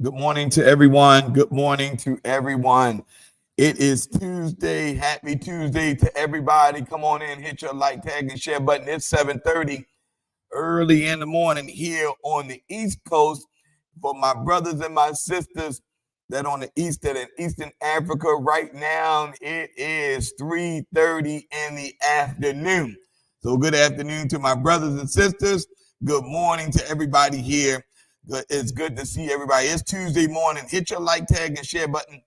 Good morning to everyone. Good morning to everyone. It is Tuesday. Happy Tuesday to everybody. Come on in, hit your like, tag, and share button. It's 7:30 early in the morning here on the East Coast. For my brothers and my sisters that on the East and in Eastern Africa right now, it is 3:30 in the afternoon. So good afternoon to my brothers and sisters. Good morning to everybody here. It's good to see everybody. It's Tuesday morning. Hit your like, tag, and share button.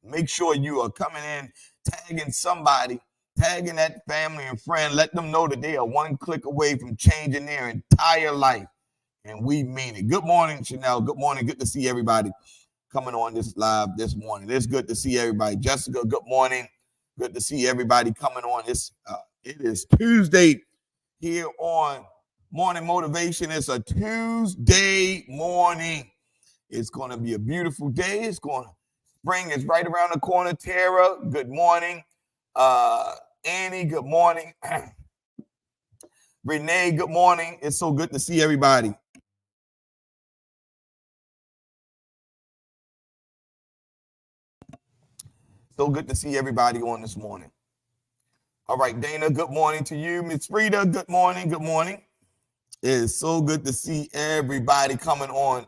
Make sure you are coming in, tagging somebody, tagging that family and friend. Let them know that they are one click away from changing their entire life. And we mean it. Good morning, Chanel. Good morning. Good to see everybody coming on this live this morning. It's good to see everybody. Jessica, good morning. Good to see everybody coming on. It is Tuesday here on Morning Motivation. It's a Tuesday morning. It's going to be a beautiful day. Spring is right around the corner. Tara, good morning. Annie, good morning. Renee, good morning. It's so good to see everybody. So good to see everybody on this morning. All right, Dana, good morning to you. Miss Frida, good morning. Good morning. It is so good to see everybody coming on.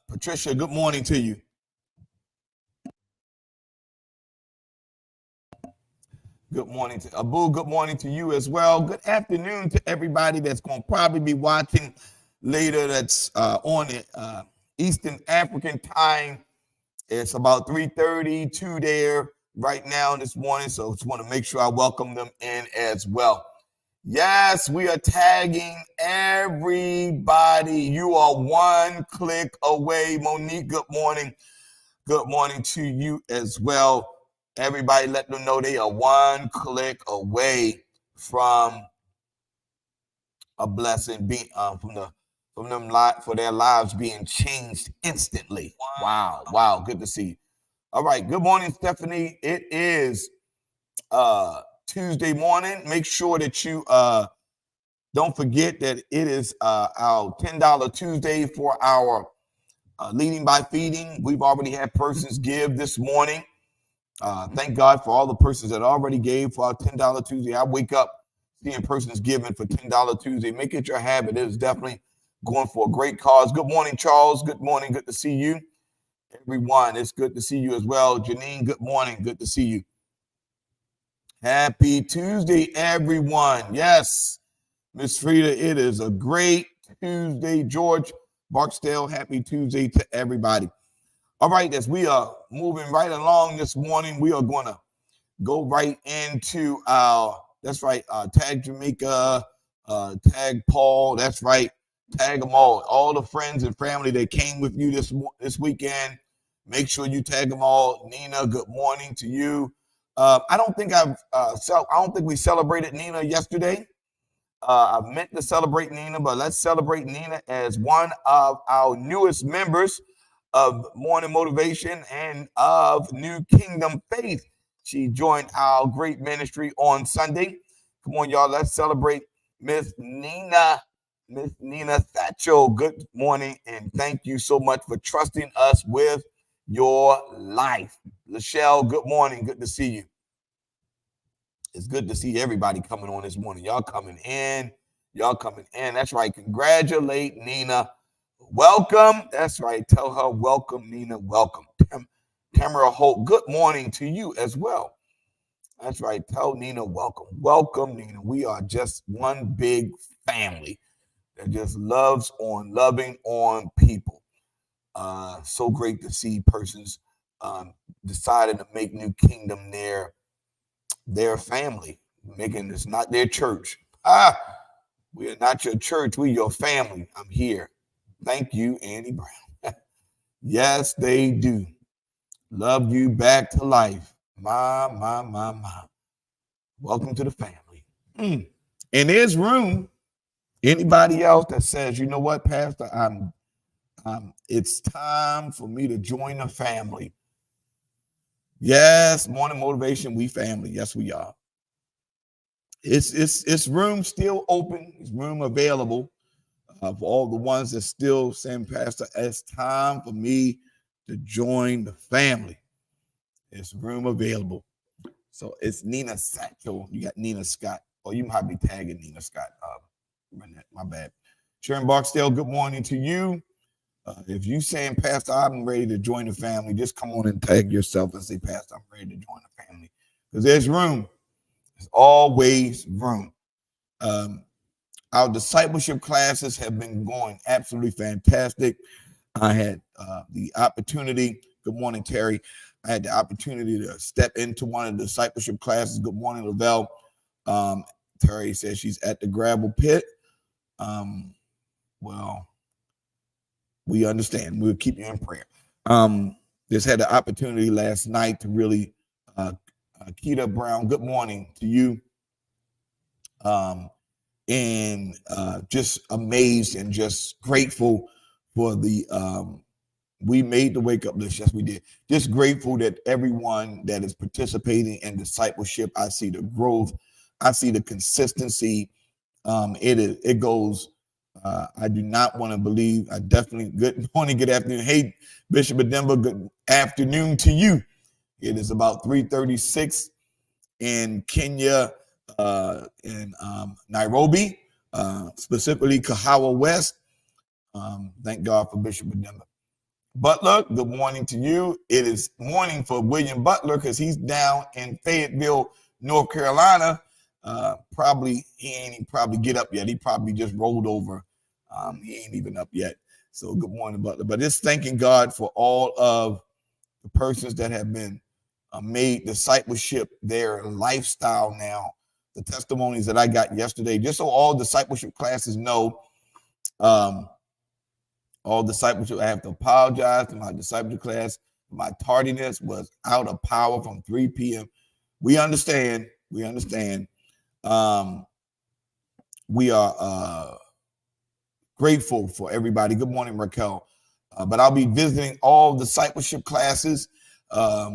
Patricia, good morning to you. Good morning to Abu. Good morning to you as well. Good afternoon to everybody that's going to probably be watching later. That's on the Eastern African time. It's about 3:32 there right now this morning. So just want to make sure I welcome them in as well. Yes, we are tagging everybody. You are one click away. Monique, good morning. Good morning to you as well. Everybody, let them know they are one click away from a blessing, for their lives being changed instantly. Wow, good to see you. All right, good morning, Stephanie. It is Tuesday morning. Make sure that you don't forget that it is our $10 Tuesday for our Leading by Feeding. We've already had persons give this morning. Thank God for all the persons that already gave for our $10 Tuesday. I wake up seeing persons giving for $10 Tuesday. Make it your habit. It is definitely going for a great cause. Good morning, Charles. Good morning. Good to see you. Everyone, it's good to see you as well. Janine, good morning. Good to see you. Happy Tuesday, everyone. Yes, Miss Frida, it is a great Tuesday. George Barksdale, happy Tuesday to everybody. All right, as we are moving right along this morning, we are going to go right into tag Jamaica, tag Paul, that's right, tag them all the friends and family that came with you this weekend. Make sure you tag them all. Nina, good morning to you. I don't think we celebrated Nina yesterday. I meant to celebrate Nina, but let's celebrate Nina as one of our newest members of Morning Motivation and of New Kingdom Faith. She joined our great ministry on Sunday. Come on, y'all. Let's celebrate Miss Nina Thatcher. Good morning, and thank you so much for trusting us with your life. Lachelle, good morning. Good to see you. It's good to see everybody coming on this morning. Y'all coming in. That's right. Congratulate Nina. Welcome. That's right. Tell her welcome, Nina. Welcome. Tamara Holt, good morning to you as well. That's right. Tell Nina welcome. Welcome, Nina. We are just one big family that just loving on people. So great to see persons deciding to make New Kingdom their family, making this not their church. We are not your church. We're your family. I'm here. Thank you, Annie Brown. Yes, they do. Love you back to life. My. Welcome to the family. And there's room. Anybody else that says, you know what, Pastor, it's time for me to join the family. Yes, Morning Motivation, we family. Yes, we are. It's room still open. It's room available. For all the ones that still saying, Pastor, it's time for me to join the family. There's room available. So it's Nina Satchel. You got Nina Scott. Oh, you might be tagging Nina Scott. My bad. Sharon Barksdale, good morning to you. If you saying, Pastor, I'm ready to join the family, just come on and tag yourself and say, Pastor, I'm ready to join the family. Because there's room. There's always room. Our discipleship classes have been going absolutely fantastic. I had the opportunity. Good morning, Terry. I had the opportunity to step into one of the discipleship classes. Good morning, Lavelle. Terry says she's at the gravel pit. Well, we understand. We'll keep you in prayer. Just had the opportunity last night to really, Keita Brown, good morning to you. And just amazed and just grateful for the, we made the wake up list. Yes, we did. Just grateful that everyone that is participating in discipleship, I see the growth. I see the consistency. It goes, I do not want to believe. I definitely, good morning, good afternoon. Hey, Bishop of Denver, good afternoon to you. It is about 3:36 in Kenya, in Nairobi, specifically Kahawa West. Thank God for Bishop of Denver. Butler, good morning to you. It is morning for William Butler because he's down in Fayetteville, North Carolina. He ain't probably get up yet. He probably just rolled over. He ain't even up yet. So good morning, Butler. But just thanking God for all of the persons that have been made discipleship their lifestyle now. The testimonies that I got yesterday, just so all discipleship classes know, all discipleship, I have to apologize to my discipleship class. My tardiness was out of power from 3 p.m. We understand. We are grateful for everybody. Good morning, Raquel. But I'll be visiting all discipleship classes,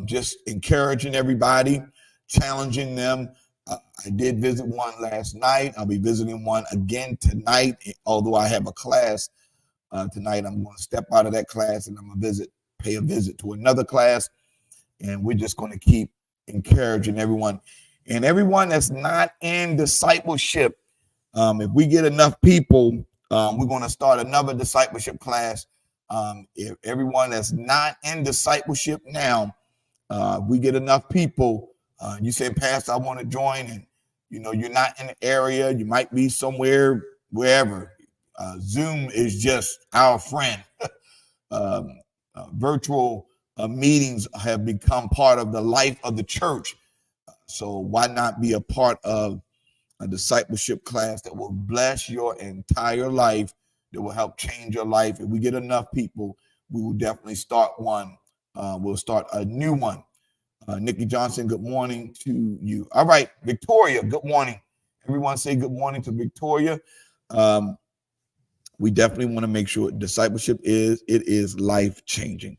just encouraging everybody, challenging them. I did visit one last night. I'll be visiting one again tonight. Although I have a class tonight, I'm going to step out of that class and I'm going to pay a visit to another class. And we're just going to keep encouraging everyone. And everyone that's not in discipleship, if we get enough people, we're going to start another discipleship class. If everyone that's not in discipleship now, we get enough people, you say, Pastor, I want to join, and you're not in the area, you might be somewhere, wherever. Zoom is just our friend. Virtual meetings have become part of the life of the church. So why not be a part of a discipleship class that will bless your entire life, that will help change your life? If we get enough people, we will definitely start one. We'll start a new one. Nikki Johnson, good morning to you. All right, Victoria, good morning. Everyone say good morning to Victoria. We definitely want to make sure discipleship is life-changing.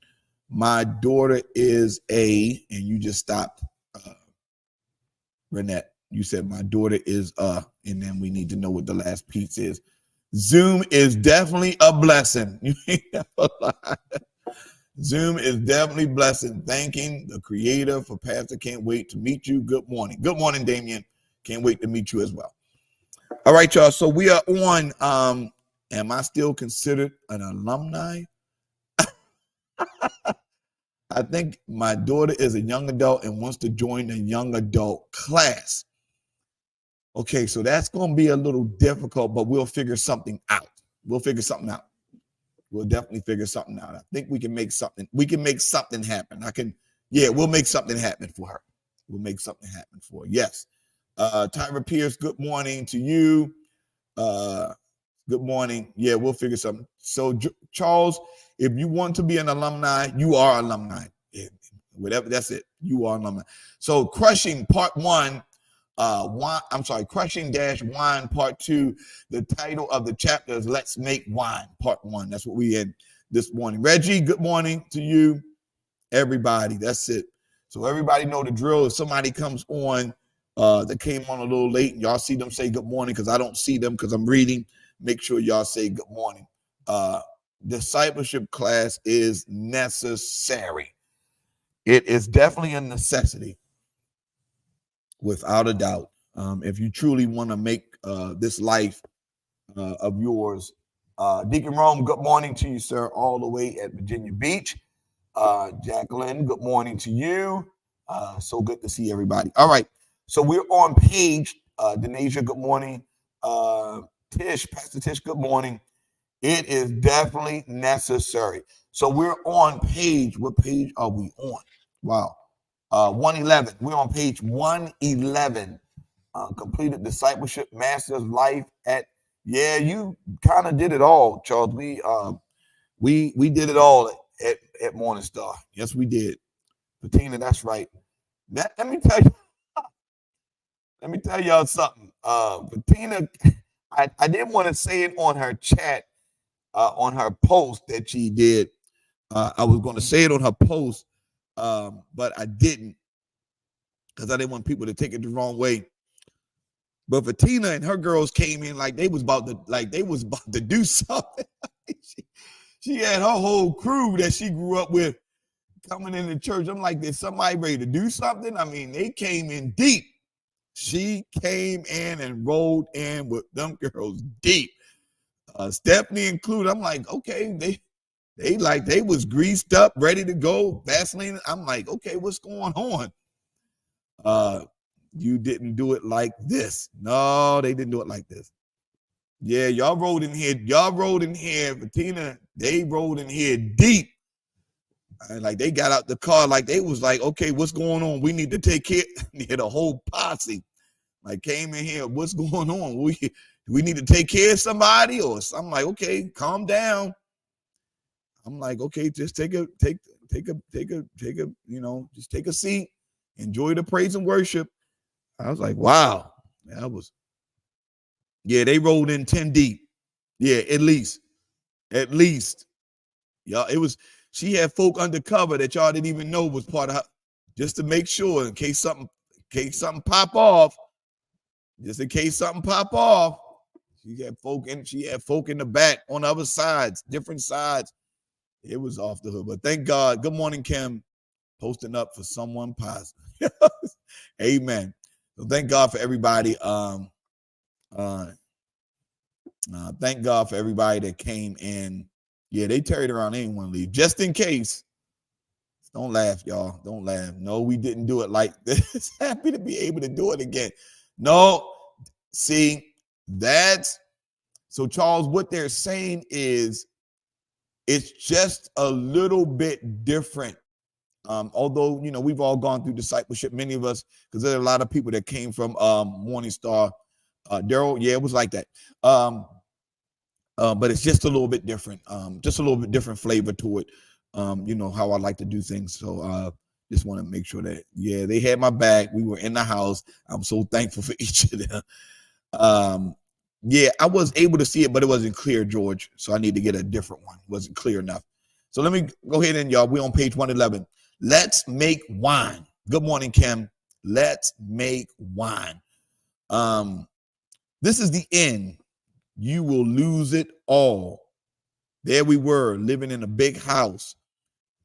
My daughter is and you just stopped, Renette. You said my daughter is and then we need to know what the last piece is. Zoom is definitely a blessing. Zoom is definitely a blessing. Thanking the Creator for Pastor. Can't wait to meet you. Good morning. Good morning, Damien. Can't wait to meet you as well. All right, y'all. So we are on. Am I still considered an alumni? I think my daughter is a young adult and wants to join the young adult class. Okay, so that's going to be a little difficult, but we'll figure something out. We'll definitely figure something out. I think we can make something. We can make something happen. We'll make something happen for her. Yes. Tyra Pierce, good morning to you. Good morning. Yeah, we'll figure something. So, Charles, if you want to be an alumni, you are alumni. Yeah, whatever, that's it. You are alumni. So, Crushing Part 1, Crushing Wine Part 2. The title of the chapter is Let's Make Wine Part 1. That's what we had this morning. Reggie, good morning to you. Everybody, that's it. So everybody know the drill. If somebody comes on that came on a little late, and y'all see them say good morning, because I don't see them because I'm reading. make sure y'all say good morning. Discipleship class is necessary. It is definitely a necessity, without a doubt. If you truly want to make this life of yours. Deacon Rome, good morning to you, sir, all the way at Virginia Beach. Jacqueline, good morning to you. So good to see everybody. All right. So we're on page, Denasia, good morning. Tish, Pastor Tish, good morning. It is definitely necessary. So we're on page, what page are we on? Wow. 111. We're on page 111. Completed discipleship, master's life at, yeah, you kind of did it all, Charles. We did it all at Morning Star. Yes, we did. Bettina, that's right. Let me tell you, let me tell y'all something. Bettina, I didn't want to say it on her chat, on her post that she did. I was going to say it on her post, but I didn't, because I didn't want people to take it the wrong way. But Bettina and her girls came in like they was about to do something. she had her whole crew that she grew up with coming into church. I'm like, is somebody ready to do something? I mean, they came in deep. She came in and rolled in with them girls deep. Stephanie included. I'm like, okay, they was greased up, ready to go, Vaseline. I'm like, okay, what's going on? You didn't do it like this. No, they didn't do it like this. Yeah, y'all rode in here. Bettina, they rode in here deep. And like they got out the car, like they was like, okay, what's going on? We need to take care. They had a whole posse. Like came in here, what's going on? We need to take care of somebody or something. Like, okay, calm down. I'm like, okay, just take a, just take a seat, enjoy the praise and worship. I was like, wow, they rolled in 10 deep. Yeah, at least. Y'all, she had folk undercover that y'all didn't even know was part of her, just to make sure in case something pop off. Just in case something pop off. She had folk in the back on the other sides, different sides. It was off the hood. But thank God. Good morning, Kim. Posting up for someone positive. Amen. So thank God for everybody. Thank God for everybody that came in. Yeah, they carried around anyone leave. Just in case. Don't laugh, y'all. Don't laugh. No, we didn't do it like this. Happy to be able to do it again. No, see, so Charles, what they're saying is it's just a little bit different. Although, we've all gone through discipleship, many of us, because there are a lot of people that came from Morning Star. Daryl, yeah, it was like that. But it's just a little bit different. Just a little bit different flavor to it. How I like to do things. So just want to make sure that, they had my back. We were in the house. I'm so thankful for each of them. I was able to see it, but it wasn't clear, George. So I need to get a different one. It wasn't clear enough. So let me go ahead and y'all, we're on page 111. Let's make wine. Good morning, Kim. Let's make wine. This is the end. You will lose it all. There we were, living in a big house,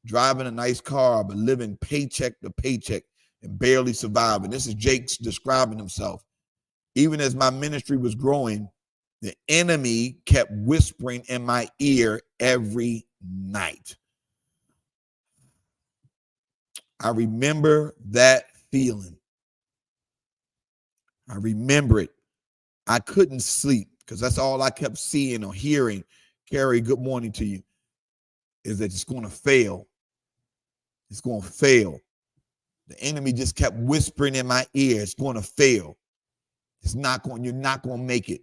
driving a nice car, but living paycheck to paycheck and barely surviving. This is Jake's describing himself. Even as my ministry was growing, the enemy kept whispering in my ear every night. I remember that feeling. I remember it. I couldn't sleep because that's all I kept seeing or hearing. Carrie, good morning to you. Is that it's going to fail. It's going to fail. The enemy just kept whispering in my ear, it's going to fail. You're not going to make it.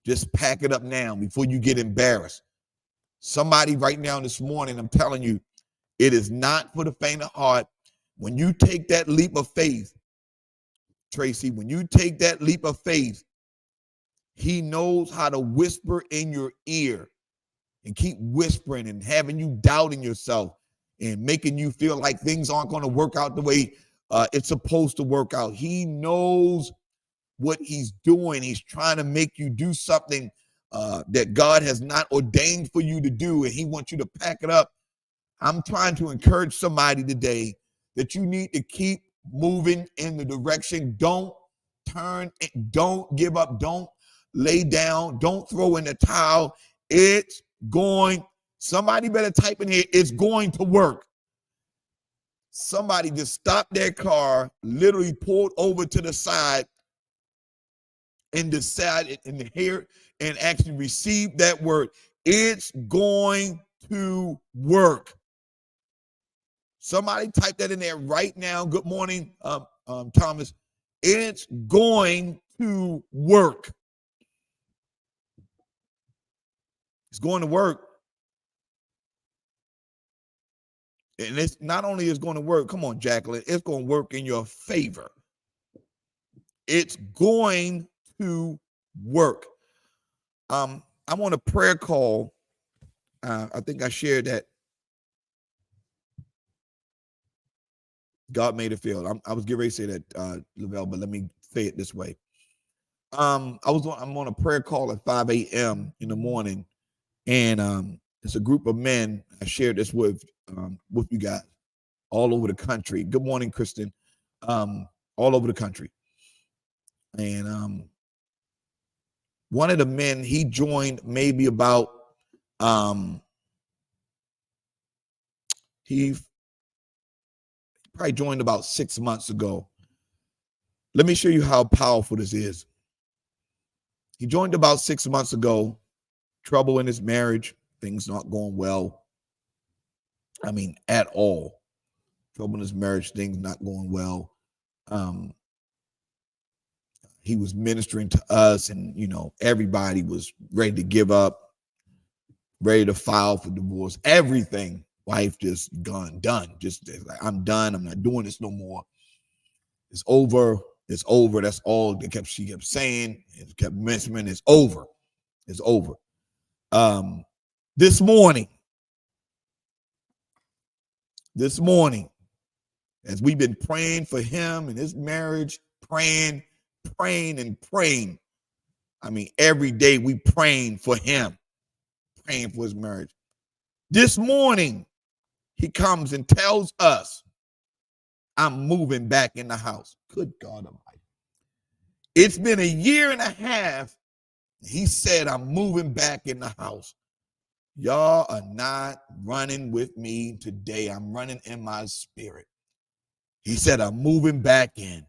Just pack it up now before you get embarrassed. Somebody right now this morning, I'm telling you, it is not for the faint of heart. When you take that leap of faith, Tracy, when you take that leap of faith, he knows how to whisper in your ear and keep whispering and having you doubting yourself and making you feel like things aren't going to work out the way it's supposed to work out. He knows what he's doing. He's trying to make you do something that God has not ordained for you to do, and he wants you to pack it up. I'm trying to encourage somebody today that you need to keep moving in the direction. Don't turn, don't give up, don't lay down, don't throw in the towel. It's going, somebody better type in here, it's going to work. Somebody just stopped their car, literally pulled over to the side and decided and hear and actually receive that word. It's going to work. Somebody type that in there right now. Good morning, Thomas. It's going to work. It's going to work. And it's not only is going to work, come on, Jacqueline, it's going to work in your favor. It's going to work. I want a prayer call. I think I shared that. God made it feel. I was getting ready to say that, Lavelle, but let me say it this way. I'm on a prayer call at 5 a.m. in the morning, and it's a group of men. I shared this with you guys all over the country. Good morning, Kristen. All over the country. And one of the men, he joined maybe about he probably joined about 6 months ago. Let me show you how powerful this is. He joined about 6 months ago. Trouble in his marriage, things not going well. I mean, at all. Trouble in his marriage, things not going well. He was ministering to us, and everybody was ready to give up, ready to file for divorce. Everything. Wife just done. Just like, I'm done. I'm not doing this no more. It's over. It's over. That's all she kept saying. It kept mentioning. It's over. It's over. This morning, as we've been praying for him and his marriage, praying. I mean, every day we praying for him, praying for his marriage. This morning, he comes and tells us, I'm moving back in the house. Good God Almighty. It's been a year and a half. He said, I'm moving back in the house. Y'all are not running with me today. I'm running in my spirit. He said, I'm moving back in.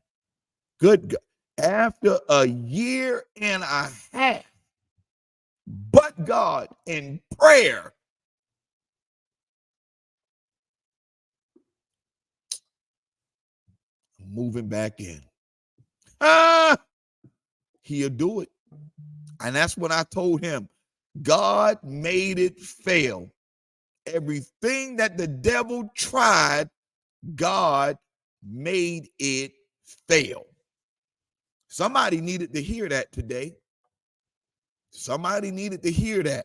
Good God. After a year and a half, but God in prayer, moving back in. He'll do it. And that's when I told him, God made it fail. Everything that the devil tried, God made it fail. Somebody needed to hear that today. Somebody needed to hear that.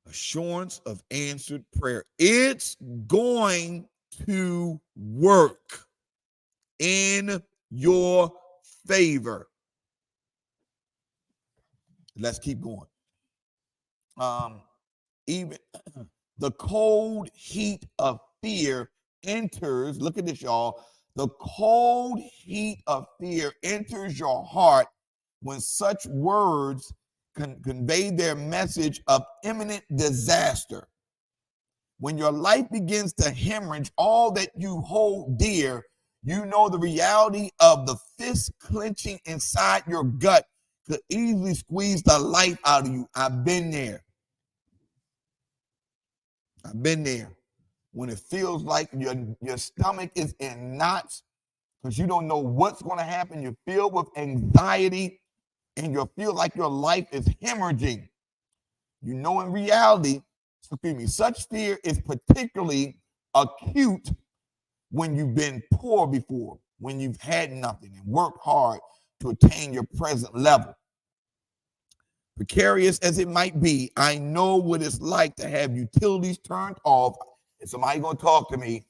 Assurance of answered prayer. It's going to work in your favor. Let's keep going. Even the cold heat of fear enters. Look at this, y'all. The cold heat of fear enters your heart when such words convey their message of imminent disaster. When your life begins to hemorrhage all that you hold dear, you know the reality of the fist clenching inside your gut could easily squeeze the life out of you. I've been there. I've been there. When it feels like your stomach is in knots because you don't know what's going to happen. You're filled with anxiety and you feel like your life is hemorrhaging. In reality, such fear is particularly acute when you've been poor before, when you've had nothing and worked hard to attain your present level. Precarious as it might be, I know what it's like to have utilities turned off. If somebody going to talk to me,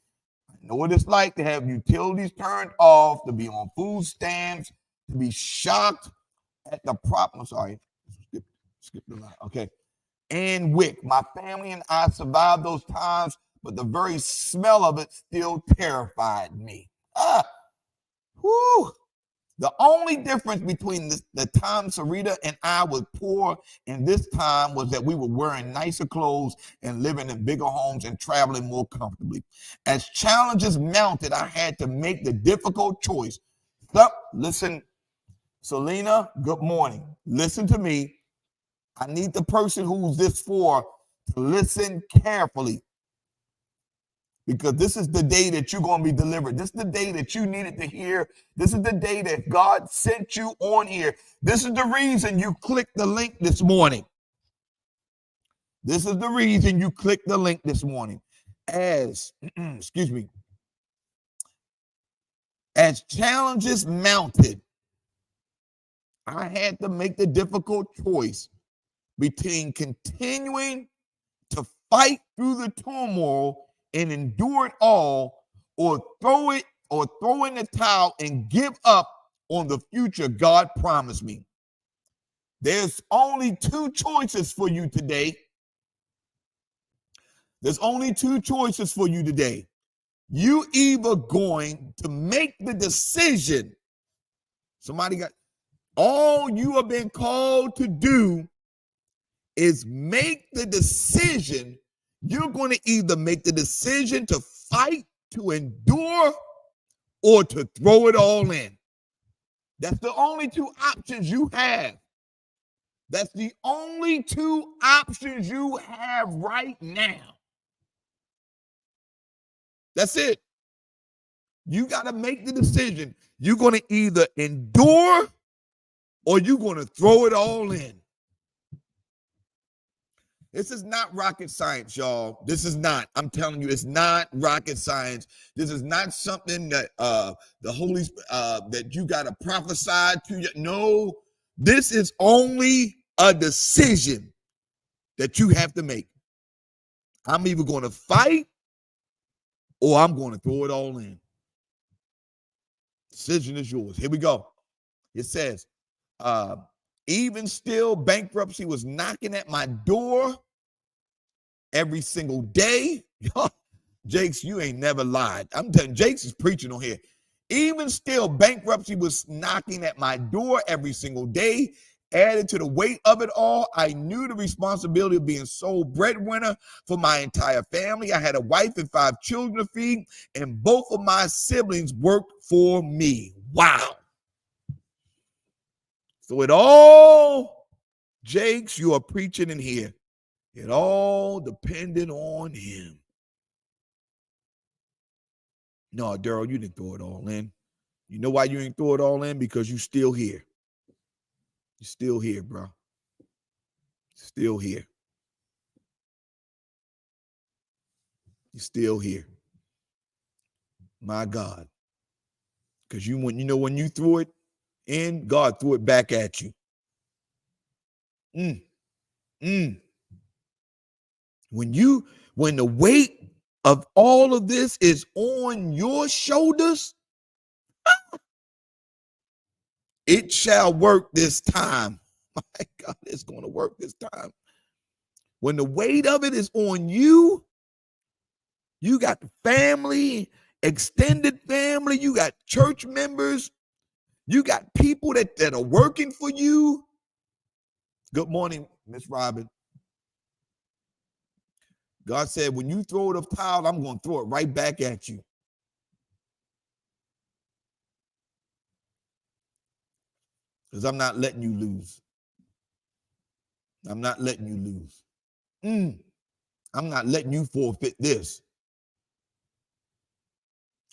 I know what it's like to have utilities turned off, to be on food stamps, to be shocked at the problem. I'm sorry. Skip the line. Okay. And Wick. My family and I survived those times, but the very smell of it still terrified me. Whew. The only difference between the time Sarita and I was poor and this time was that we were wearing nicer clothes and living in bigger homes and traveling more comfortably. As challenges mounted, I had to make the difficult choice. Listen, Selena, good morning. Listen to me. I need the person who's this for to listen carefully. Because this is the day that you're going to be delivered. This is the day that you needed to hear. This is the day that God sent you on here. This is the reason you clicked the link this morning. This is the reason you clicked the link this morning. As challenges mounted, I had to make the difficult choice between continuing to fight through the turmoil and endure it all, or throw in the towel and give up on the future God promised me. There's only two choices for you today. There's only two choices for you today. You either going to make the decision. All you have been called to do is make the decision. You're going to either make the decision to fight, to endure, or to throw it all in. That's the only two options you have. That's the only two options you have right now. That's it. You got to make the decision. You're going to either endure or you're going to throw it all in. This is not rocket science, y'all. This is not. I'm telling you, it's not rocket science. This is not something that the Holy that you got to prophesy to you. No, this is only a decision that you have to make. I'm either going to fight or I'm going to throw it all in. Decision is yours. Here we go. It says, even still, bankruptcy was knocking at my door every single day. Jakes, you ain't never lied. I'm telling you, Jakes is preaching on here. Even still, bankruptcy was knocking at my door every single day. Added to the weight of it all, I knew the responsibility of being sole breadwinner for my entire family. I had a wife and 5 children to feed, and both of my siblings worked for me. Wow. So it all, Jakes, you are preaching in here. It all depended on him. No, Daryl, you didn't throw it all in. You know why you didn't throw it all in? Because you still here. You're still here, bro. Still here. You're still here. My God. Because when you threw it in, God threw it back at you. When the weight of all of this is on your shoulders, it shall work this time. My God, it's going to work this time. When the weight of it is on you, you got the family, extended family, you got church members, you got people that are working for you. Good morning, Miss Robin. God said, when you throw the towel, I'm going to throw it right back at you. Because I'm not letting you lose. I'm not letting you lose. I'm not letting you forfeit this.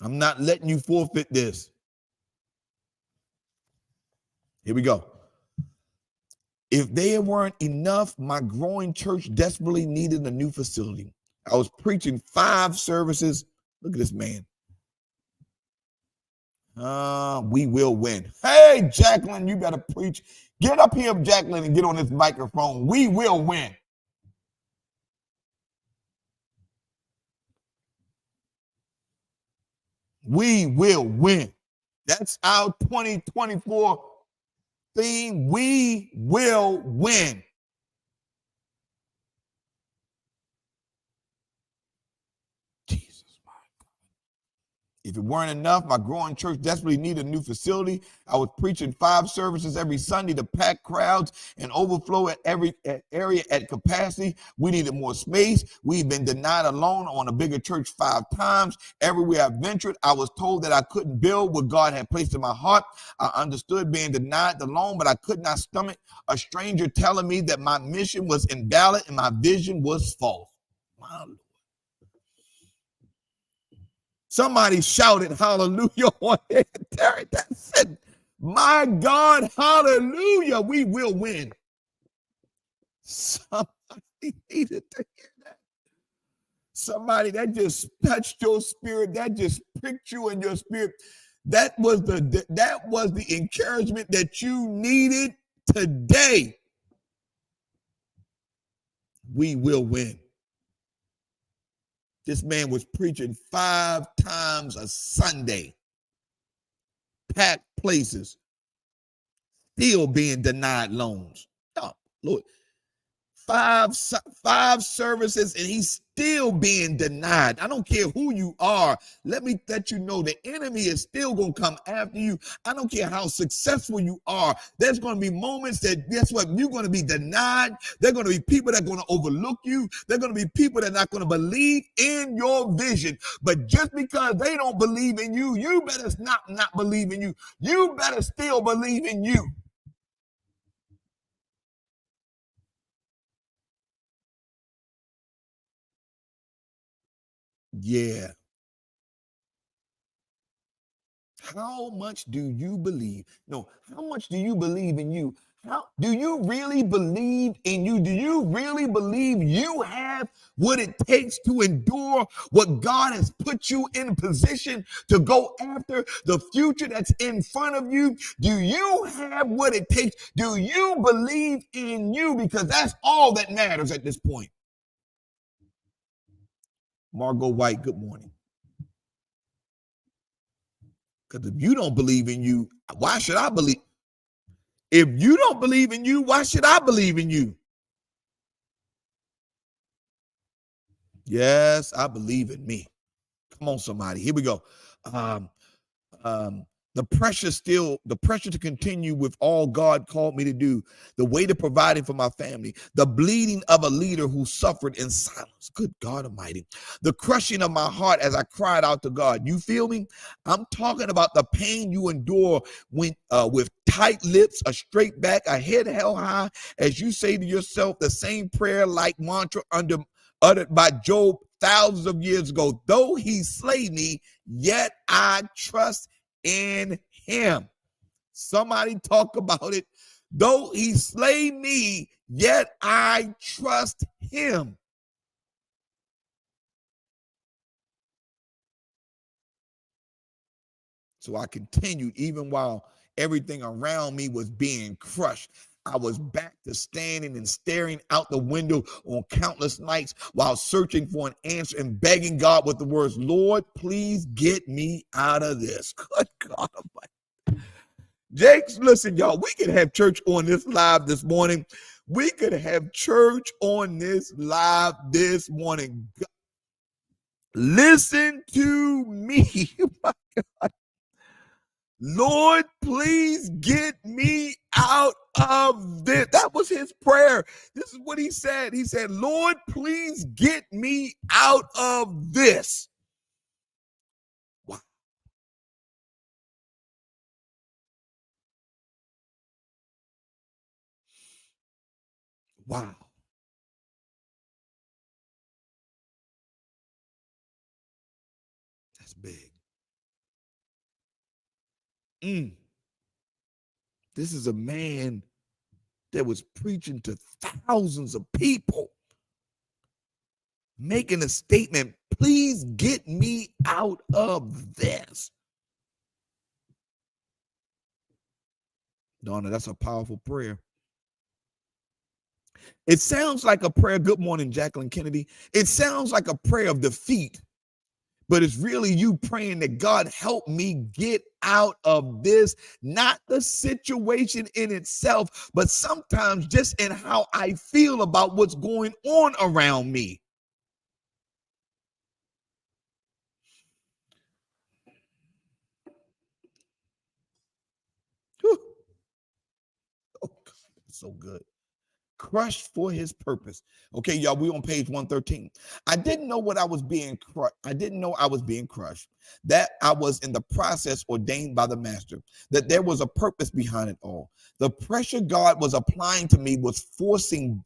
I'm not letting you forfeit this. Here we go. If there weren't enough, my growing church desperately needed a new facility. I was preaching 5 services. Look at this man. We will win. Hey, Jacqueline, you better preach. Get up here, Jacqueline, and get on this microphone. We will win. We will win. That's our 2024 theme. We will win. Jesus, my God. If it weren't enough, my growing church desperately needed a new facility. I was preaching 5 services every Sunday to pack crowds and overflow at every area at capacity. We needed more space. We've been denied a loan on a bigger church 5 times. Everywhere I ventured, I was told that I couldn't build what God had placed in my heart. I understood being denied the loan, but I could not stomach a stranger telling me that my mission was invalid and my vision was false. My Lord. Somebody shouted hallelujah on it. Terry, that's it. My God, hallelujah. We will win. Somebody needed to hear that. Somebody that just touched your spirit, that just pricked you in your spirit. That was the encouragement that you needed today. We will win. This man was preaching 5 times a Sunday, packed places, still being denied loans. Oh, Lord. 5 services and he's still being denied. I don't care who you are. Let me let you know the enemy is still going to come after you. I don't care how successful you are. There's going to be moments that, guess what? You're going to be denied. There are going to be people that are going to overlook you. There are going to be people that are not going to believe in your vision. But just because they don't believe in you, you better not believe in you. You better still believe in you. Yeah. How much do you believe? No, how much do you believe in you? How do you really believe in you? Do you really believe you have what it takes to endure what God has put you in a position to go after the future that's in front of you? Do you have what it takes? Do you believe in you? Because that's all that matters at this point. Margot White, good morning. Because if you don't believe in you, why should I believe? If you don't believe in you, why should I believe in you? Yes, I believe in me. Come on, somebody. Here we go. Um, the pressure to continue with all God called me to do, the weight of providing for my family, the bleeding of a leader who suffered in silence. Good God Almighty. The crushing of my heart as I cried out to God. You feel me? I'm talking about the pain you endure when with tight lips, a straight back, a head held high, as you say to yourself the same prayer like mantra uttered by Job thousands of years ago. Though he slay me, yet I trust in him. Somebody talk about it. Though he slay me, yet I trust him. So I continued even while everything around me was being crushed. I was back to standing and staring out the window on countless nights while searching for an answer and begging God with the words, Lord, please get me out of this. Good God Almighty. Jakes, listen, y'all, we could have church on this live this morning. We could have church on this live this morning. Listen to me. My God. Lord, please get me out of this. That was his prayer. This is what he said. He said, Lord, please get me out of this. Wow. Wow. That's big. This is a man that was preaching to thousands of people, making a statement, please get me out of this. Donna, that's a powerful prayer. It sounds like a prayer. Good morning, Jacqueline Kennedy. It sounds like a prayer of defeat, but it's really you praying that God help me get out of this, not the situation in itself, but sometimes just in how I feel about what's going on around me. Whew. Oh, God, so good. Crushed for his purpose. Okay, y'all, we on page 113. I didn't know what I was being crushed. I didn't know I was being crushed, that I was in the process ordained by the master, that there was a purpose behind it all. The pressure God was applying to me was forcing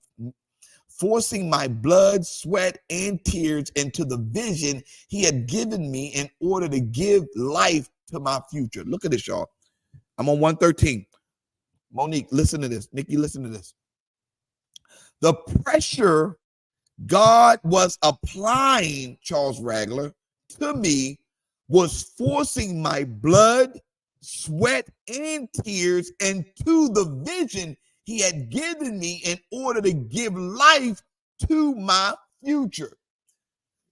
my blood, sweat, and tears into the vision he had given me in order to give life to my future. Look at this, y'all. I'm on 113. Monique, listen to this. Nikki, listen to this. The pressure God was applying, Charles Ragler, to me was forcing my blood, sweat, and tears into the vision he had given me in order to give life to my future.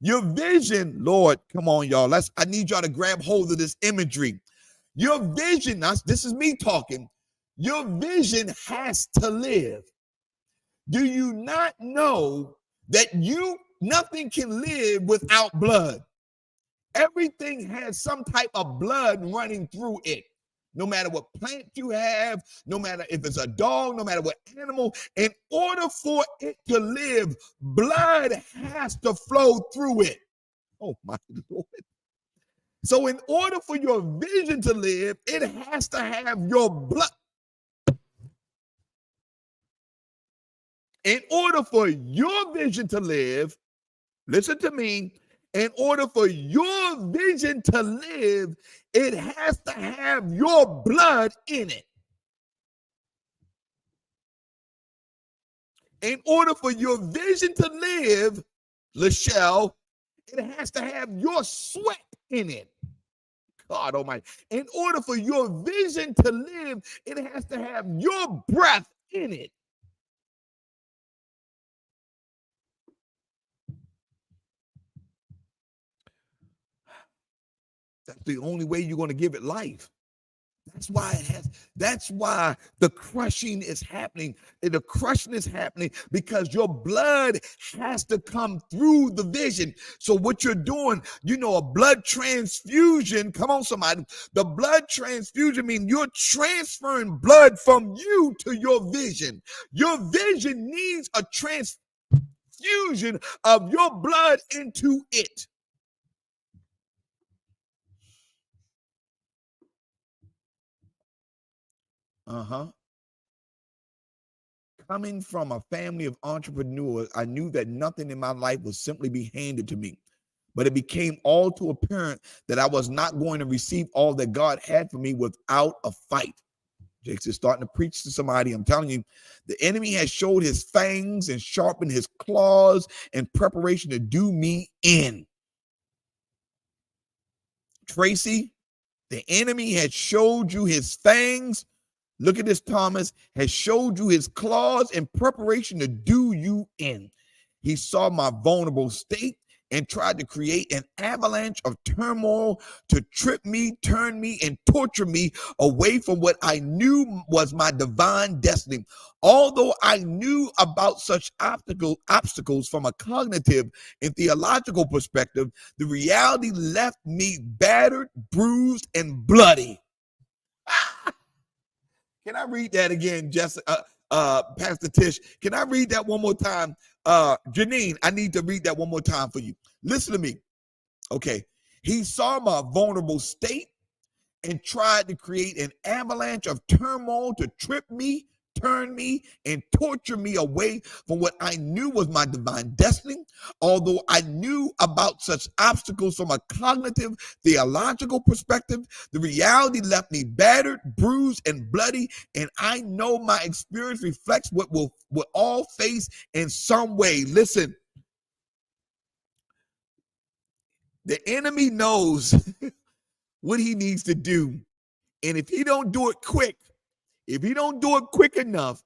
Your vision, Lord, come on, y'all. I need y'all to grab hold of this imagery. Your vision, this is me talking. Your vision has to live. Do you not know that nothing can live without blood? Everything has some type of blood running through it. No matter what plant you have, no matter if it's a dog, no matter what animal, in order for it to live, blood has to flow through it. Oh my Lord. So in order for your vision to live, it has to have your blood. In order for your vision to live, listen to me, in order for your vision to live, it has to have your blood in it. In order for your vision to live, Lachelle, it has to have your sweat in it. God Almighty. In order for your vision to live, it has to have your breath in it. That's the only way you're going to give it life. That's why the crushing is happening. The crushing is happening because your blood has to come through the vision. So what you're doing, a blood transfusion, come on somebody, the blood transfusion means you're transferring blood from you to your vision. Your vision needs a transfusion of your blood into it. Coming from a family of entrepreneurs, I knew that nothing in my life would simply be handed to me. But it became all too apparent that I was not going to receive all that God had for me without a fight. Jake's is starting to preach to somebody. I'm telling you, the enemy has showed his fangs and sharpened his claws in preparation to do me in. Tracy, the enemy had showed you his fangs. Look at this, Thomas, has showed you his claws in preparation to do you in. He saw my vulnerable state and tried to create an avalanche of turmoil to trip me, turn me, and torture me away from what I knew was my divine destiny. Although I knew about such obstacles from a cognitive and theological perspective, the reality left me battered, bruised, and bloody. Can I read that again, Jessica, Pastor Tish? Can I read that one more time? Janine, I need to read that one more time for you. Listen to me. Okay. He saw my vulnerable state and tried to create an avalanche of turmoil to trip me, turn me, and torture me away from what I knew was my divine destiny. Although I knew about such obstacles from a cognitive, theological perspective, the reality left me battered, bruised, and bloody, and I know my experience reflects what we'll all face in some way. Listen, the enemy knows what he needs to do, and if he don't do it quick, if he don't do it quick enough,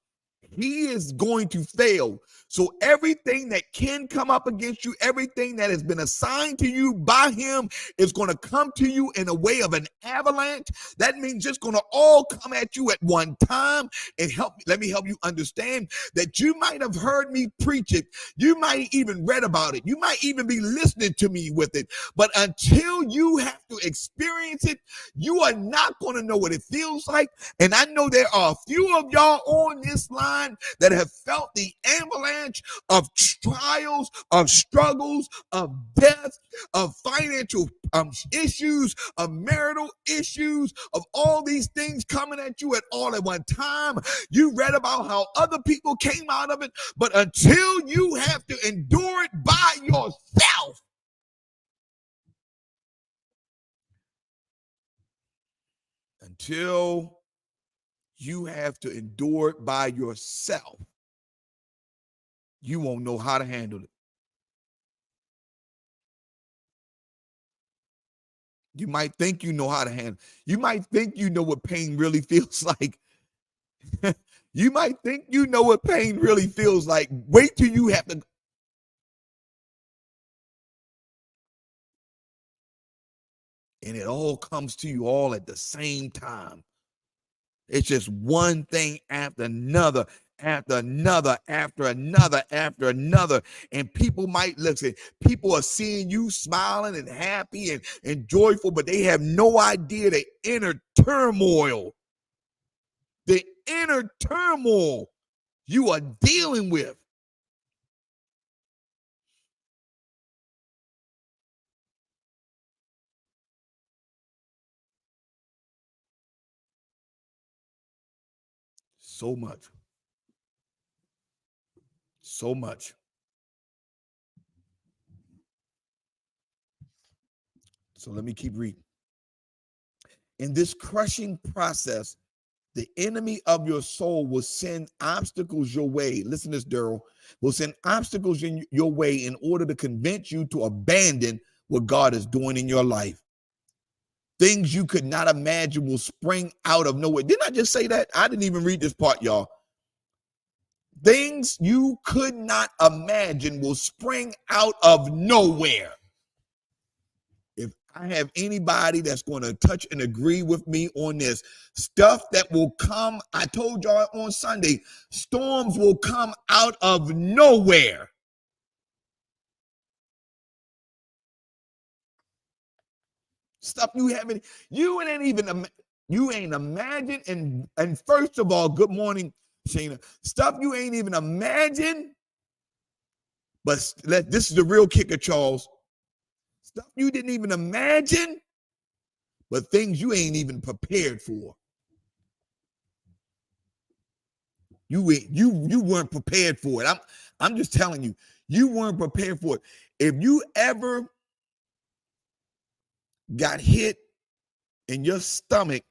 he is going to fail. So everything that can come up against you, everything that has been assigned to you by him is going to come to you in a way of an avalanche. That means it's going to all come at you at one time. And let me help you understand that you might have heard me preach it. You might even read about it. You might even be listening to me with it. But until you have to experience it, you are not going to know what it feels like. And I know there are a few of y'all on this line that have felt the avalanche of trials, of struggles, of death, of financial issues, of marital issues, of all these things coming at you all at one time. You read about how other people came out of it, but until you have to endure it by yourself, until you have to endure it by yourself, you won't know how to handle it. You might think you know how to handle it. You might think you know what pain really feels like. You might think you know what pain really feels like. Wait till you have to. And it all comes to you all at the same time. It's just one thing after another, after another, after another, after another. And people might listen. People are seeing you smiling and happy and joyful, but they have no idea the inner turmoil. The inner turmoil you are dealing with. So much. So much. So let me keep reading. In this crushing process, the enemy of your soul will send obstacles your way. Listen to this, Daryl. Will send obstacles in your way in order to convince you to abandon what God is doing in your life. Things you could not imagine will spring out of nowhere. Didn't I just say that? I didn't even read this part, y'all. Things you could not imagine will spring out of nowhere. If I have anybody that's going to touch and agree with me on this, stuff that will come, I told y'all on Sunday, storms will come out of nowhere. Stuff you ain't imagined. And first of all, good morning, Shana. Stuff you ain't even imagined. But this is the real kicker, Charles. Stuff you didn't even imagine, but things you ain't even prepared for. You weren't prepared for it. I'm just telling you, you weren't prepared for it. If you ever got hit in your stomach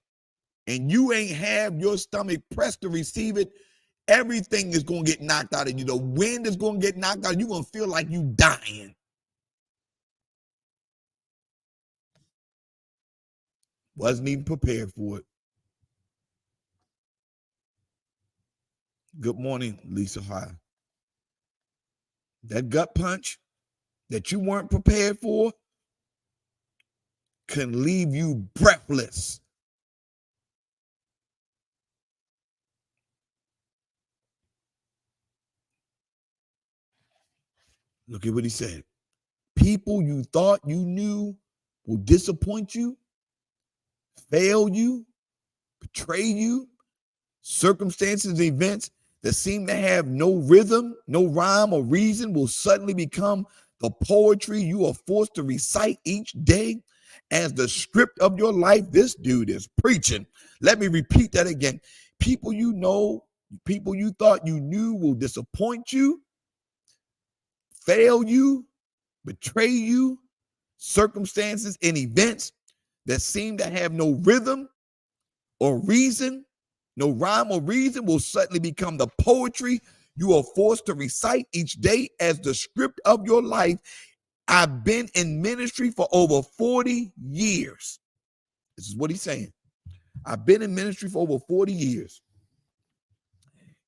and you ain't have your stomach pressed to receive it, everything is going to get knocked out of you. The wind is going to get knocked out. You're going to feel like you dying. Wasn't even prepared for it. Good morning, Lisa High. That gut punch that you weren't prepared for can leave you breathless. Look at what he said. People you thought you knew will disappoint you, fail you, betray you. Circumstances and events that seem to have no rhythm, no rhyme or reason will suddenly become the poetry you are forced to recite each day as the script of your life. This dude is preaching. Let me repeat that again. People you know, people you thought you knew will disappoint you, fail you, betray you. Circumstances and events that seem to have no rhythm or reason, no rhyme or reason, will suddenly become the poetry you are forced to recite each day as the script of your life. I've been in ministry for over 40 years. This is what he's saying. I've been in ministry for over 40 years.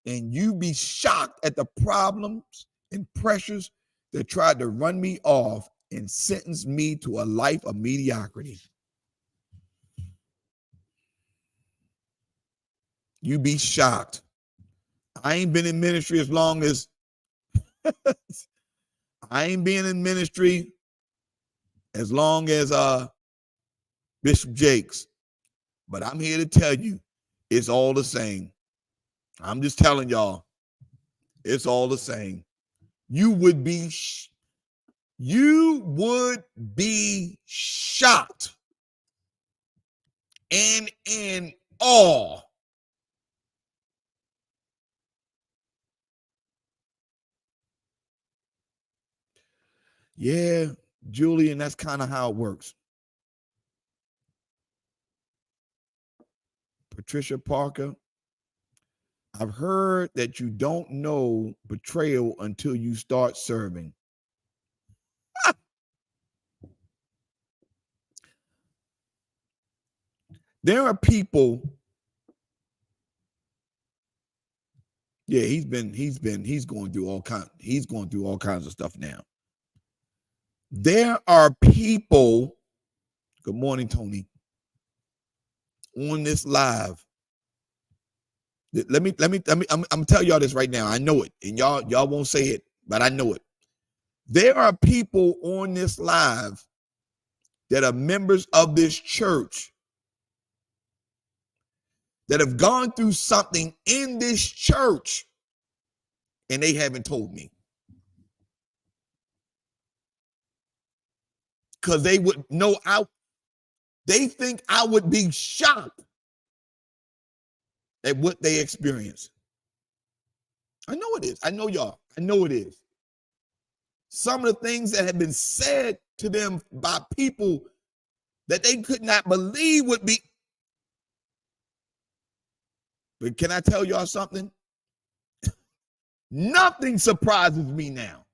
and you be shocked at the problems and pressures that tried to run me off and sentence me to a life of mediocrity. You be shocked. I ain't been in ministry as long as I ain't been in ministry as long as Bishop Jakes, but I'm here to tell you, it's all the same. I'm just telling y'all, it's all the same. You would be shocked and in awe. Yeah, Julian, that's kind of how it works. Patricia Parker, I've heard that you don't know betrayal until you start serving. There are people. Yeah, he's going through all kinds of stuff now. There are people, good morning, Tony, on this live. Let me I'm tell y'all this right now. I know it, and y'all won't say it, but I know it. There are people on this live that are members of this church that have gone through something in this church and they haven't told me. Because they would know they think I would be shocked at what they experience. I know it is. I know y'all. I know it is. Some of the things that have been said to them by people that they could not believe would be. But can I tell y'all something? Nothing surprises me now.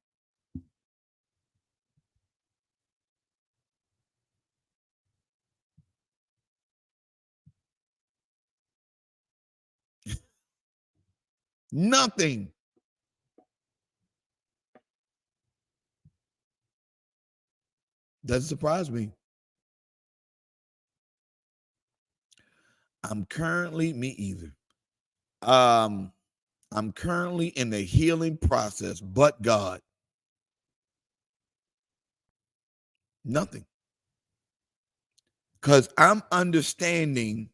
Nothing. Doesn't surprise me. I'm currently, me either. I'm currently in the healing process, but God. Nothing. Because I'm understanding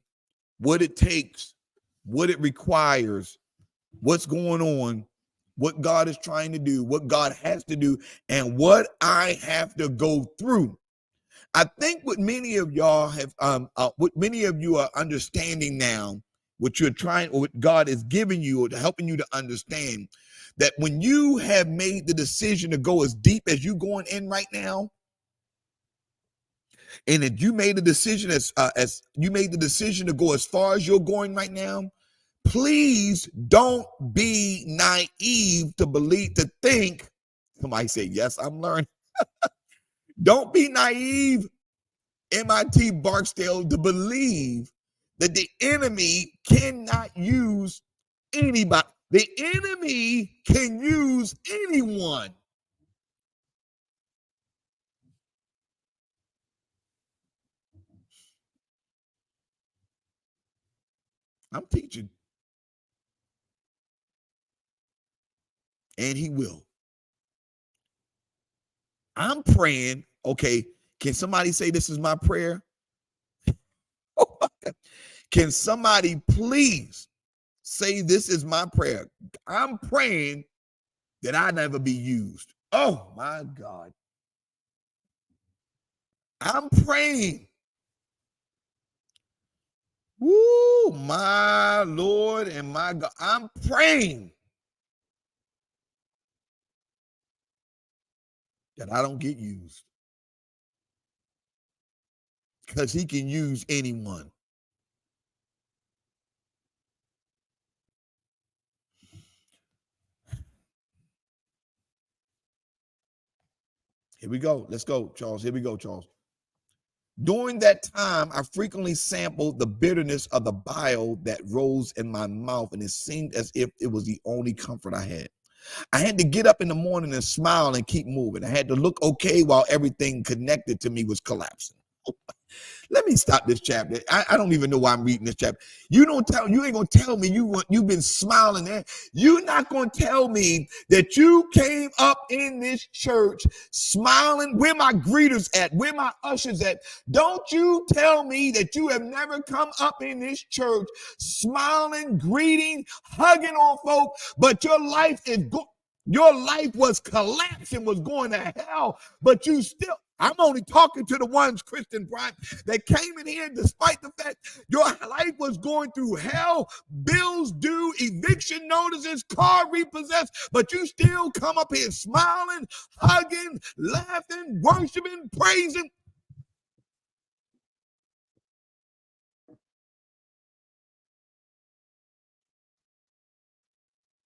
what it takes, what it requires, what's going on, what God is trying to do, what God has to do, and what I have to go through. I think what many of y'all have, what many of you are understanding now, what you're trying, or what God is giving you, or helping you to understand, that when you have made the decision to go as deep as you going in right now, and if you made the decision as you made the decision to go as far as you're going right now, please don't be naive to think. Somebody say, yes, I'm learning. Don't be naive, MIT Barksdale, to believe that the enemy cannot use anybody. The enemy can use anyone. I'm teaching. And he will. I'm praying. Okay, can somebody say this is my prayer? Can somebody please say this is my prayer? I'm praying that I never be used. Oh my God. I'm praying. Woo, my Lord and my God. I'm praying that I don't get used, because he can use anyone. Here we go. Let's go, Charles. Here we go, Charles. During that time, I frequently sampled the bitterness of the bile that rose in my mouth, and it seemed as if it was the only comfort I had. I had to get up in the morning and smile and keep moving. I had to look okay while everything connected to me was collapsing. Let me stop this chapter. I don't even know why I'm reading this chapter. You ain't gonna tell me you've been smiling there. You're not gonna tell me that you came up in this church smiling. Where my greeters at? Where my ushers at? Don't you tell me that you have never come up in this church smiling, greeting, hugging on folk, but your life was collapsing, was going to hell, but you still. I'm only talking to the ones, Christian Brian, that came in here despite the fact your life was going through hell, bills due, eviction notices, car repossessed, but you still come up here smiling, hugging, laughing, worshiping, praising.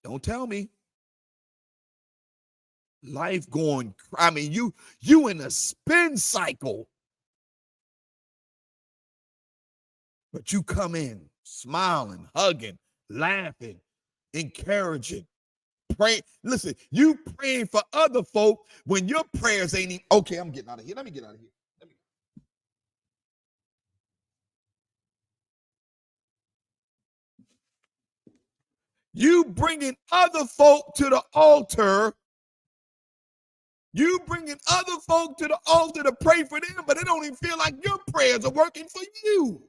Don't tell me. Life going, I mean, you in a spin cycle. But you come in smiling, hugging, laughing, encouraging, praying. Listen, you praying for other folk when your prayers ain't even, okay, I'm getting out of here. Let me get out of here. You bringing other folk to the altar. You bringing other folk to the altar to pray for them, but it don't even feel like your prayers are working for you.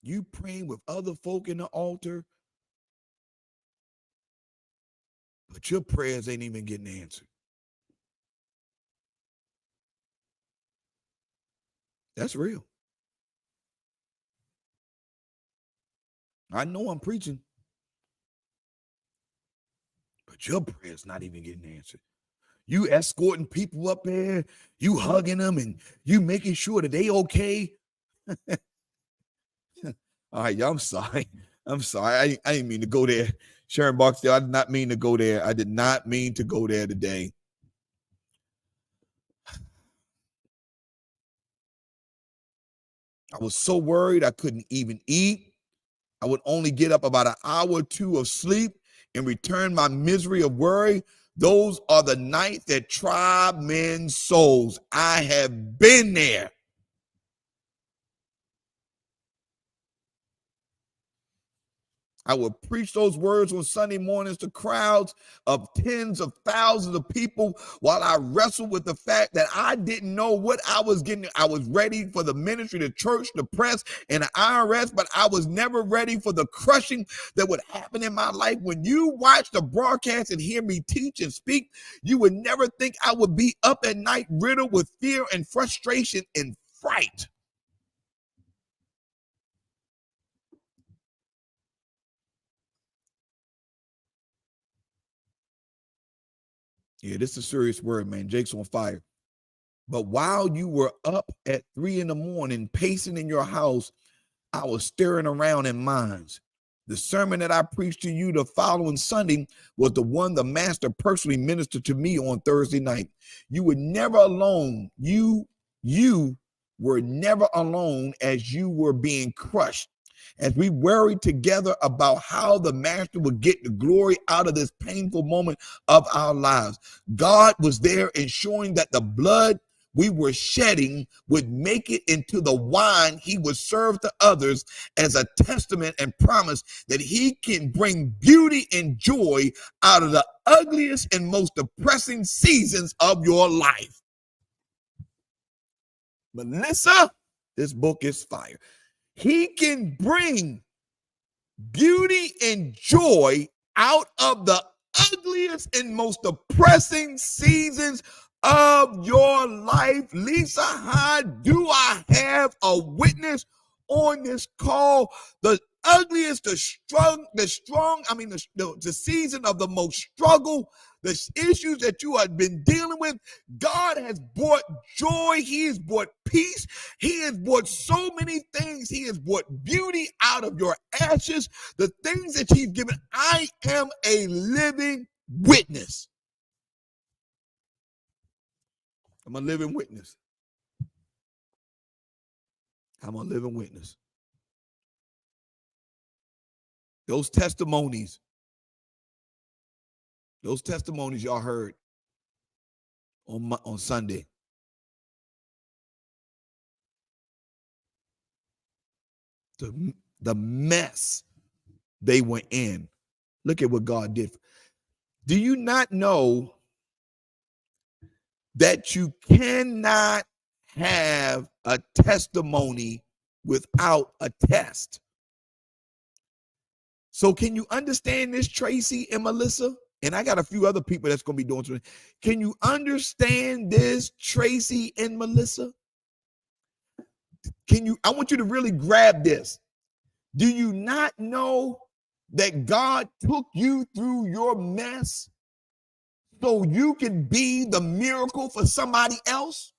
You praying with other folk in the altar, but your prayers ain't even getting answered. That's real. I know I'm preaching, but your prayer's not even getting answered. You escorting people up there, you hugging them, and you making sure that they okay. All right, y'all, I'm sorry. I'm sorry. I didn't mean to go there. Sharon Barksdale, I did not mean to go there. I did not mean to go there today. I was so worried I couldn't even eat. I would only get up about an hour or two of sleep and return my misery of worry. Those are the nights that try men's souls. I have been there. I would preach those words on Sunday mornings to crowds of tens of thousands of people while I wrestled with the fact that I didn't know what I was getting. I was ready for the ministry, the church, the press, and the IRS, but I was never ready for the crushing that would happen in my life. When you watch the broadcast and hear me teach and speak, you would never think I would be up at night riddled with fear and frustration and fright. Yeah, this is a serious word, man. Jake's on fire. But while you were up at 3 a.m, pacing in your house, I was staring around in minds. The sermon that I preached to you the following Sunday was the one the master personally ministered to me on Thursday night. You were never alone. You were never alone as you were being crushed. As we worried together about how the master would get the glory out of this painful moment of our lives, God was there ensuring that the blood we were shedding would make it into the wine he would serve to others as a testament and promise that he can bring beauty and joy out of the ugliest and most depressing seasons of your life. Melissa, this book is fire. He can bring beauty and joy out of the ugliest and most depressing seasons of your life. Lisa, how do I have a witness on this call? The ugliest, the season of the most struggle, the issues that you have been dealing with, God has brought joy. He has brought peace. He has brought so many things. He has brought beauty out of your ashes, the things that he's given. I am a living witness. I'm a living witness. I'm a living witness. Those testimonies y'all heard on Sunday. The mess they were in. Look at what God did. Do you not know that you cannot have a testimony without a test? So can you understand this, Tracy and Melissa? And I got a few other people that's going to be doing something. Can you understand this, Tracy and Melissa? I want you to really grab this. Do you not know that God took you through your mess so you can be the miracle for somebody else?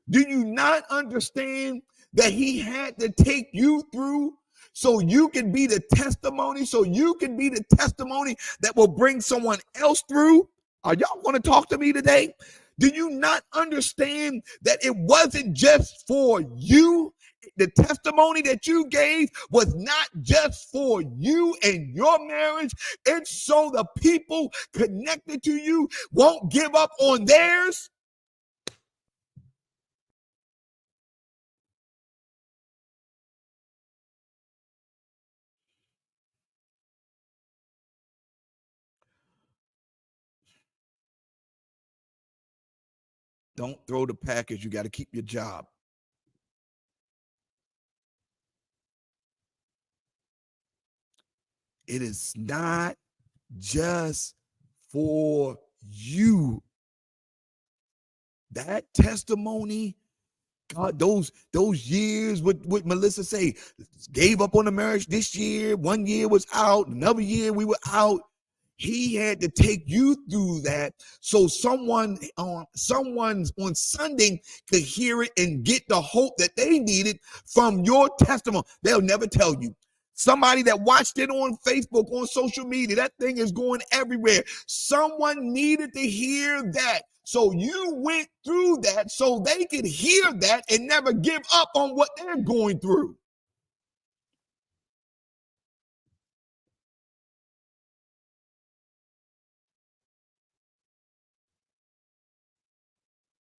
Do you not understand that he had to take you through so you can be the testimony, that will bring someone else through? Are y'all going to talk to me today? Do you not understand that it wasn't just for you? The testimony that you gave was not just for you and your marriage. It's so the people connected to you won't give up on theirs. Don't throw the package. You got to keep your job. It is not just for you. That testimony, God, those years, what Melissa say, gave up on the marriage this year. 1 year was out. Another year we were out. He had to take you through that so someone on Sunday could hear it and get the hope that they needed from your testimony. They'll never tell you. Somebody that watched it on Facebook, on social media, that thing is going everywhere. Someone needed to hear that. So you went through that so they could hear that and never give up on what they're going through.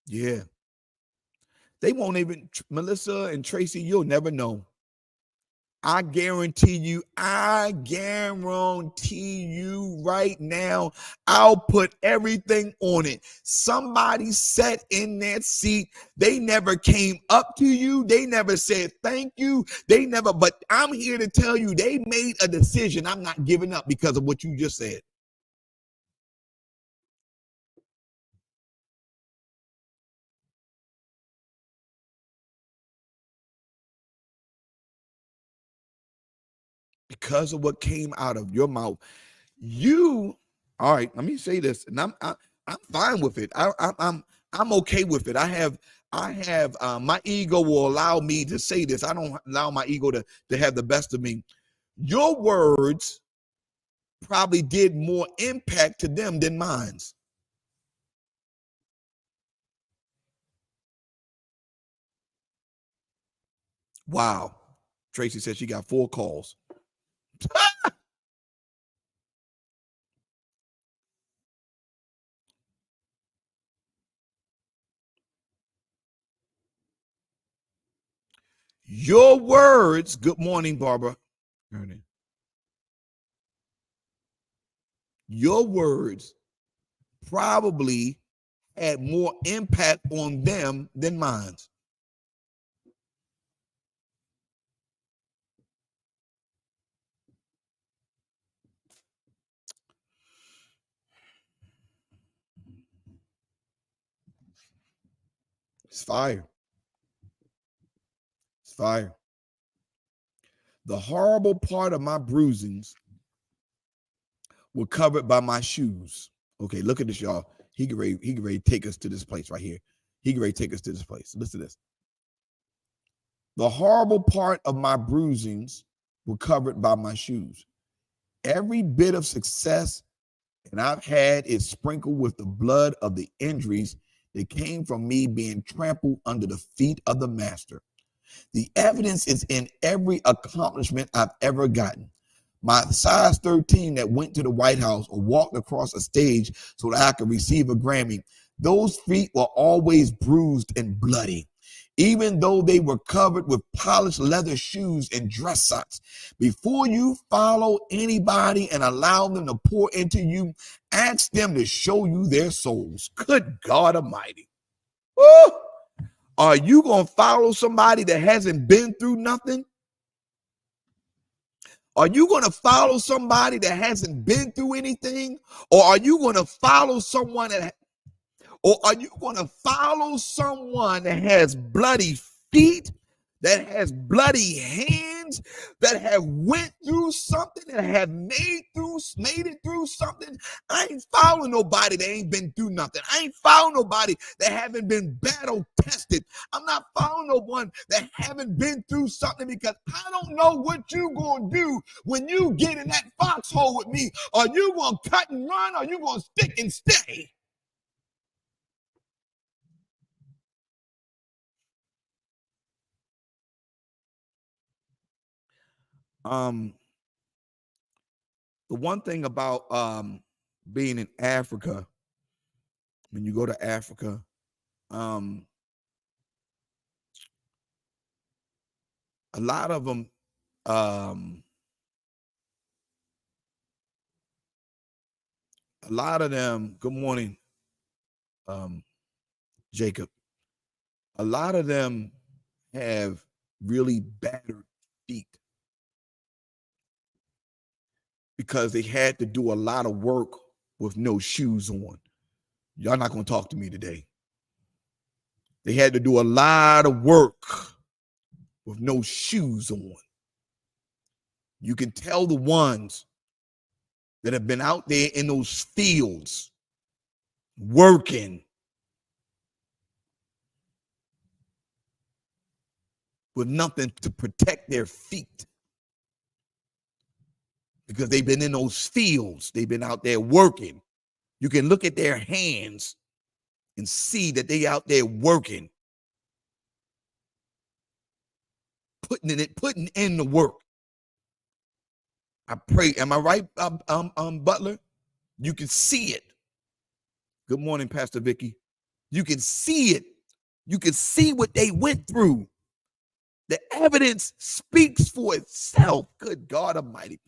Yeah. They won't even, Melissa and Tracy, you'll never know. I guarantee you right now, I'll put everything on it. Somebody sat in that seat. They never came up to you. They never said thank you. But I'm here to tell you, they made a decision. I'm not giving up because of what you just said. Because of what came out of your mouth. All right, let me say this, and I'm fine with it. I'm okay with it. I have my ego will allow me to say this. I don't allow my ego to have the best of me. Your words probably did more impact to them than mine's. Wow. Tracy said she got 4 calls. Your words, good morning, Barbara. Your words probably had more impact on them than mine. It's fire. It's fire. The horrible part of my bruisings were covered by my shoes. Okay, look at this, y'all. He get ready to take us to this place right here. He get ready to take us to this place. Listen to this. The horrible part of my bruisings were covered by my shoes. Every bit of success and I've had it sprinkled with the blood of the injuries that came from me being trampled under the feet of the master. The evidence is in every accomplishment I've ever gotten. My size 13 that went to the White House or walked across a stage so that I could receive a Grammy, those feet were always bruised and bloody, even though they were covered with polished leather shoes and dress socks. Before you follow anybody and allow them to pour into you, ask them to show you their souls. Good God Almighty. Woo! Are you going to follow somebody that hasn't been through nothing? Are you going to follow somebody that hasn't been through anything? Or are you going to follow someone that has bloody feet, that has bloody hands, that have went through something, that have made it through something? I ain't following nobody that ain't been through nothing. I ain't following nobody that haven't been battle tested. I'm not following no one that haven't been through something, because I don't know what you gonna do when you get in that foxhole with me. Are you gonna cut and run, or are you gonna stick and stay? The one thing about being in Africa, when you go to Africa, a lot of them, good morning, Jacob. A lot of them have really battered feet because they had to do a lot of work with no shoes on. Y'all not going to talk to me today. They had to do a lot of work with no shoes on. You can tell the ones that have been out there in those fields working with nothing to protect their feet, because they've been in those fields. They've been out there working. You can look at their hands and see that they out there working, putting in the work. I pray. Am I right, Butler? You can see it. Good morning, Pastor Vicky. You can see it. You can see what they went through. The evidence speaks for itself. Good God Almighty.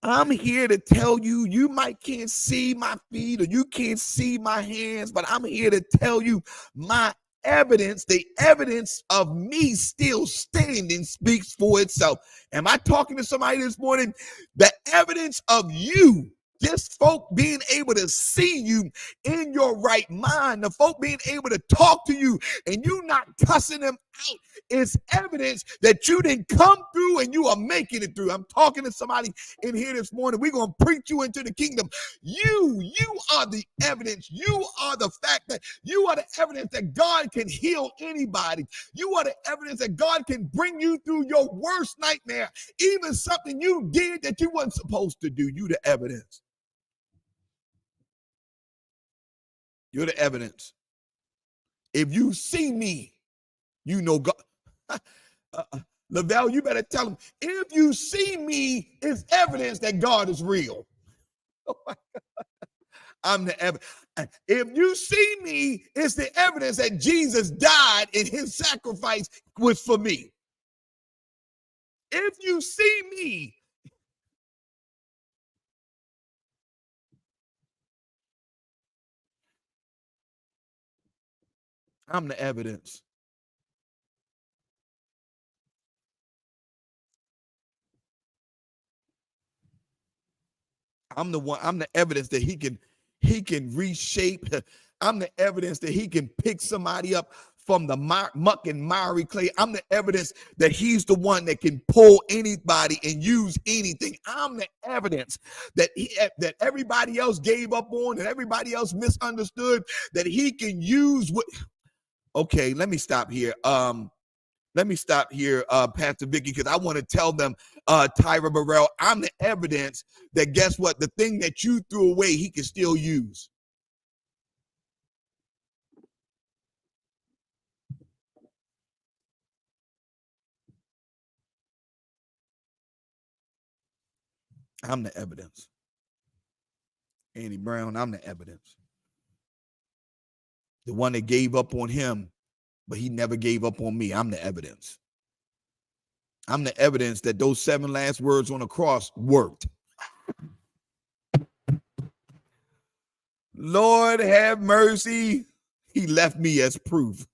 I'm here to tell you, you might can't see my feet or you can't see my hands, but I'm here to tell you my evidence, the evidence of me still standing, speaks for itself. Am I talking to somebody this morning? The evidence of you, this folk being able to see you in your right mind, the folk being able to talk to you and you not cussing them out, is evidence that you didn't come through and you are making it through. I'm talking to somebody in here this morning. We're going to preach you into the kingdom. You are the evidence. You are the fact that you are the evidence that God can heal anybody. You are the evidence that God can bring you through your worst nightmare, even something you did that you weren't supposed to do. You the evidence. You're the evidence. If you see me, you know God. Lavelle, you better tell them, if you see me, it's evidence that God is real. Oh my God. I'm the evidence. If you see me, it's the evidence that Jesus died and his sacrifice was for me. If you see me, I'm the evidence. I'm the one. I'm the evidence that he can reshape. I'm the evidence that he can pick somebody up from the muck and miry clay. I'm the evidence that he's the one that can pull anybody and use anything. I'm the evidence that that everybody else gave up on, and everybody else misunderstood, that he can use what. Okay, let me stop here. Let Let me stop here, Pastor Vicky, because I want to tell them, Tyra Burrell, I'm the evidence that guess what? The thing that you threw away, he can still use. I'm the evidence. Andy Brown, I'm the evidence. The one that gave up on him, but he never gave up on me. I'm the evidence. I'm the evidence that those 7 last words on the cross worked. Lord have mercy. He left me as proof.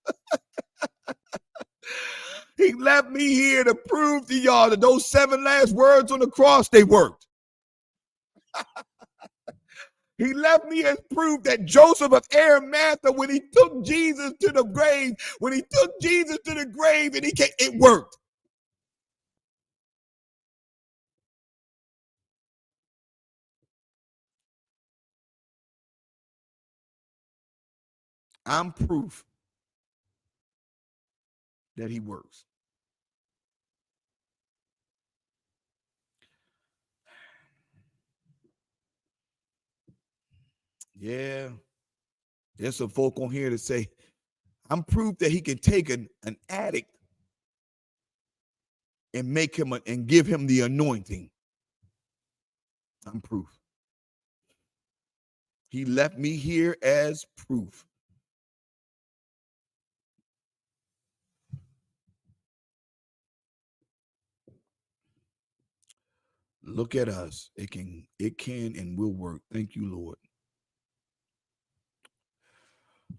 He left me here to prove to y'all that those 7 last words on the cross, they worked. He left me as proof that Joseph of Arimathea, when he took Jesus to the grave, and it worked. I'm proof that he works. Yeah. There's some folk on here that say, I'm proof that he can take an addict and make him and give him the anointing. I'm proof. He left me here as proof. Look at us. It can and will work. Thank you, Lord.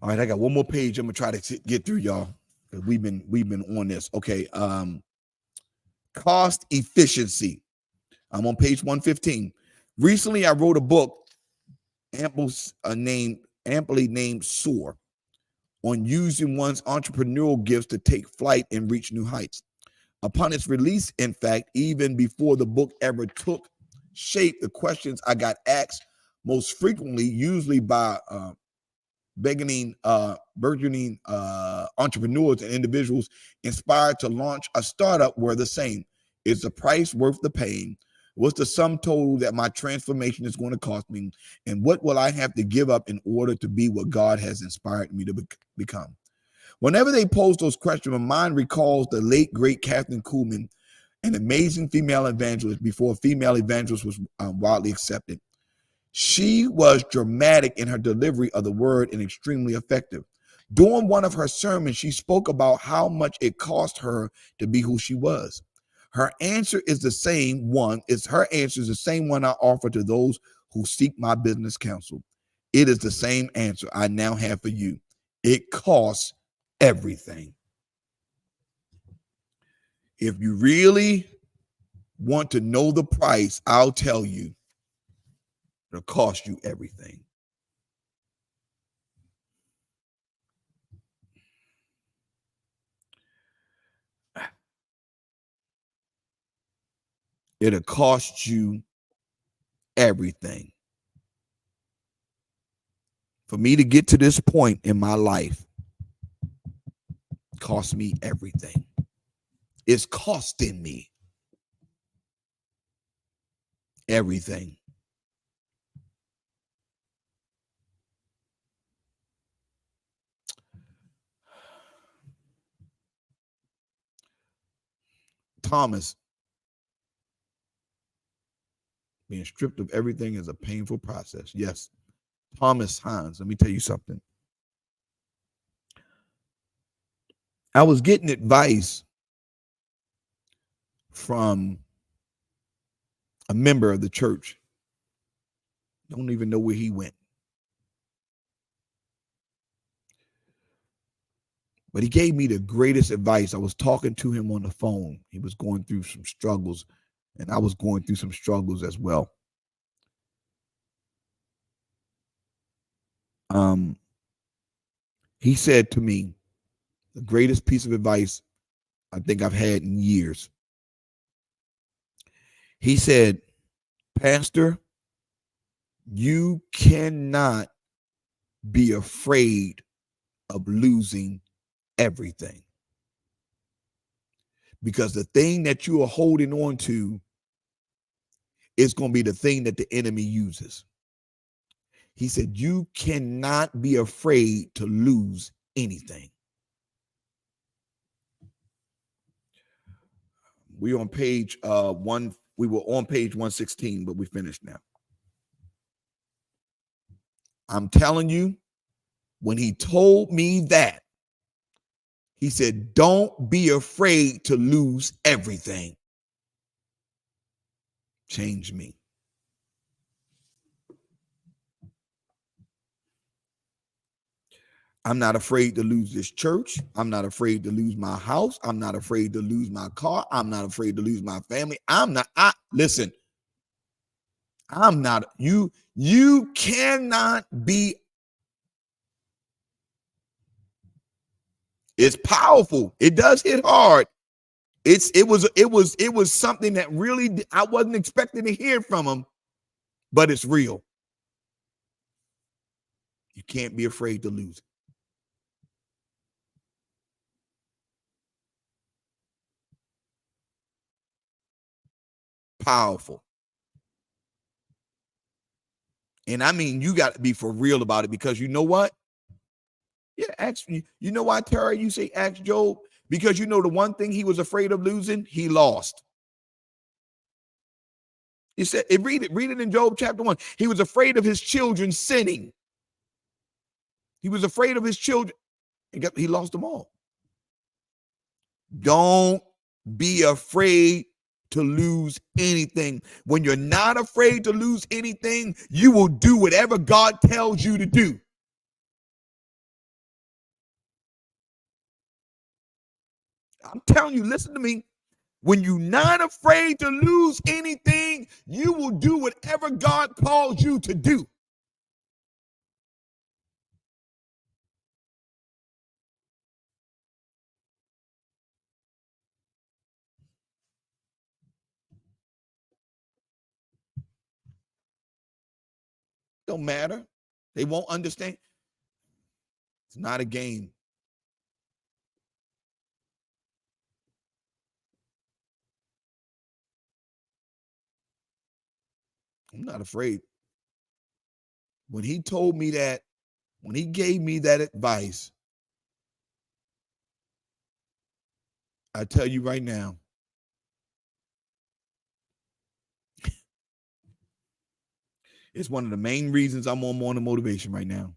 All right, I got one more page. I'm gonna try to get through, y'all, because we've been on this. Okay. Cost efficiency. I'm on page 115. Recently, I wrote a book, aptly named Soar, on using one's entrepreneurial gifts to take flight and reach new heights. Upon its release, in fact, even before the book ever took shape, the questions I got asked most frequently, usually by burgeoning entrepreneurs and individuals inspired to launch a startup, were the same. Is the price worth the pain? What's the sum total that my transformation is going to cost me? And what will I have to give up in order to be what God has inspired me to become? Whenever they pose those questions, my mind recalls the late, great Catherine Kuhlman, an amazing female evangelist before female evangelist was widely accepted. She was dramatic in her delivery of the word and extremely effective. During one of her sermons, she spoke about how much it cost her to be who she was. Her answer is the same one. Her answer is the same one I offer to those who seek my business counsel. It is the same answer I now have for you. It costs everything. If you really want to know the price, I'll tell you. It'll cost you everything. It'll cost you everything. For me to get to this point in my life, cost me everything. It's costing me everything. Thomas, being stripped of everything is a painful process. Yes. Thomas Hines, let me tell you something. I was getting advice from a member of the church. Don't even know where he went. But he gave me the greatest advice. I was talking to him on the phone. He was going through some struggles, and I was going through some struggles as well. He said to me, the greatest piece of advice I think I've had in years. He said, Pastor, you cannot be afraid of losing everything. because the thing that you are holding on to is going to be the thing that the enemy uses. He said, you cannot be afraid to lose anything. We on page we were on page 116, but we finished now. I'm telling you, when he told me that, he said, don't be afraid to lose everything. Change me. I'm not afraid to lose this church. I'm not afraid to lose my house. I'm not afraid to lose my car. I'm not afraid to lose my family. Listen, I'm not, you cannot be. It's powerful. It does hit hard. It was something that really I wasn't expecting to hear from him, but it's real. You can't be afraid to lose it. Powerful. And I mean, you got to be for real about it, because you know what? Yeah, you know why, Terry, you say ask Job? Because you know the one thing he was afraid of losing, he lost. He said, read it in Job chapter 1. He was afraid of his children sinning. He was afraid of his children, and he lost them all. Don't be afraid to lose anything. When you're not afraid to lose anything, you will do whatever God tells you to do. I'm telling you, listen to me. When you're not afraid to lose anything, you will do whatever God calls you to do. Don't matter. They won't understand. It's not a game. I'm not afraid. When he told me that, when he gave me that advice, I tell you right now, it's one of the main reasons I'm on Morning Motivation right now.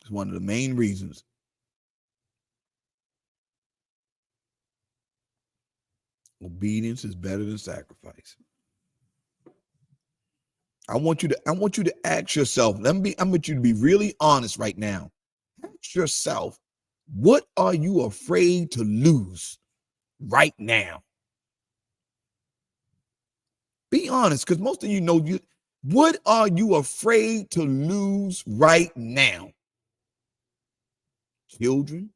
It's one of the main reasons. Obedience is better than sacrifice. I want you to ask yourself. I want you to be really honest right now. Ask yourself, what are you afraid to lose right now? Be honest, because most of you know you. What are you afraid to lose right now? Children,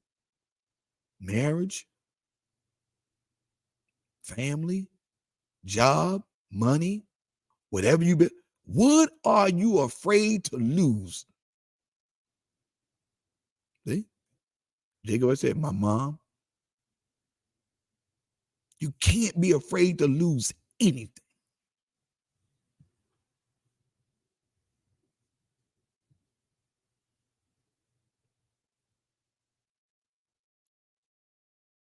marriage, family, job, money, whatever you be. What are you afraid to lose? See? Jacob said, my mom. You can't be afraid to lose anything.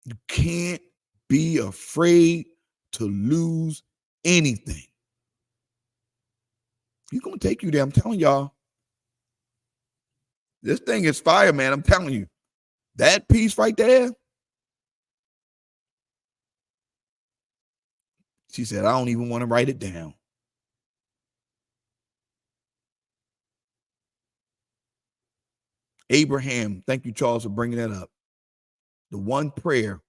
You can't be afraid to lose anything. He's going to take you there. I'm telling y'all. This thing is fire, man. I'm telling you. That piece right there. She said, I don't even want to write it down. Abraham, thank you, Charles, for bringing that up. The one prayer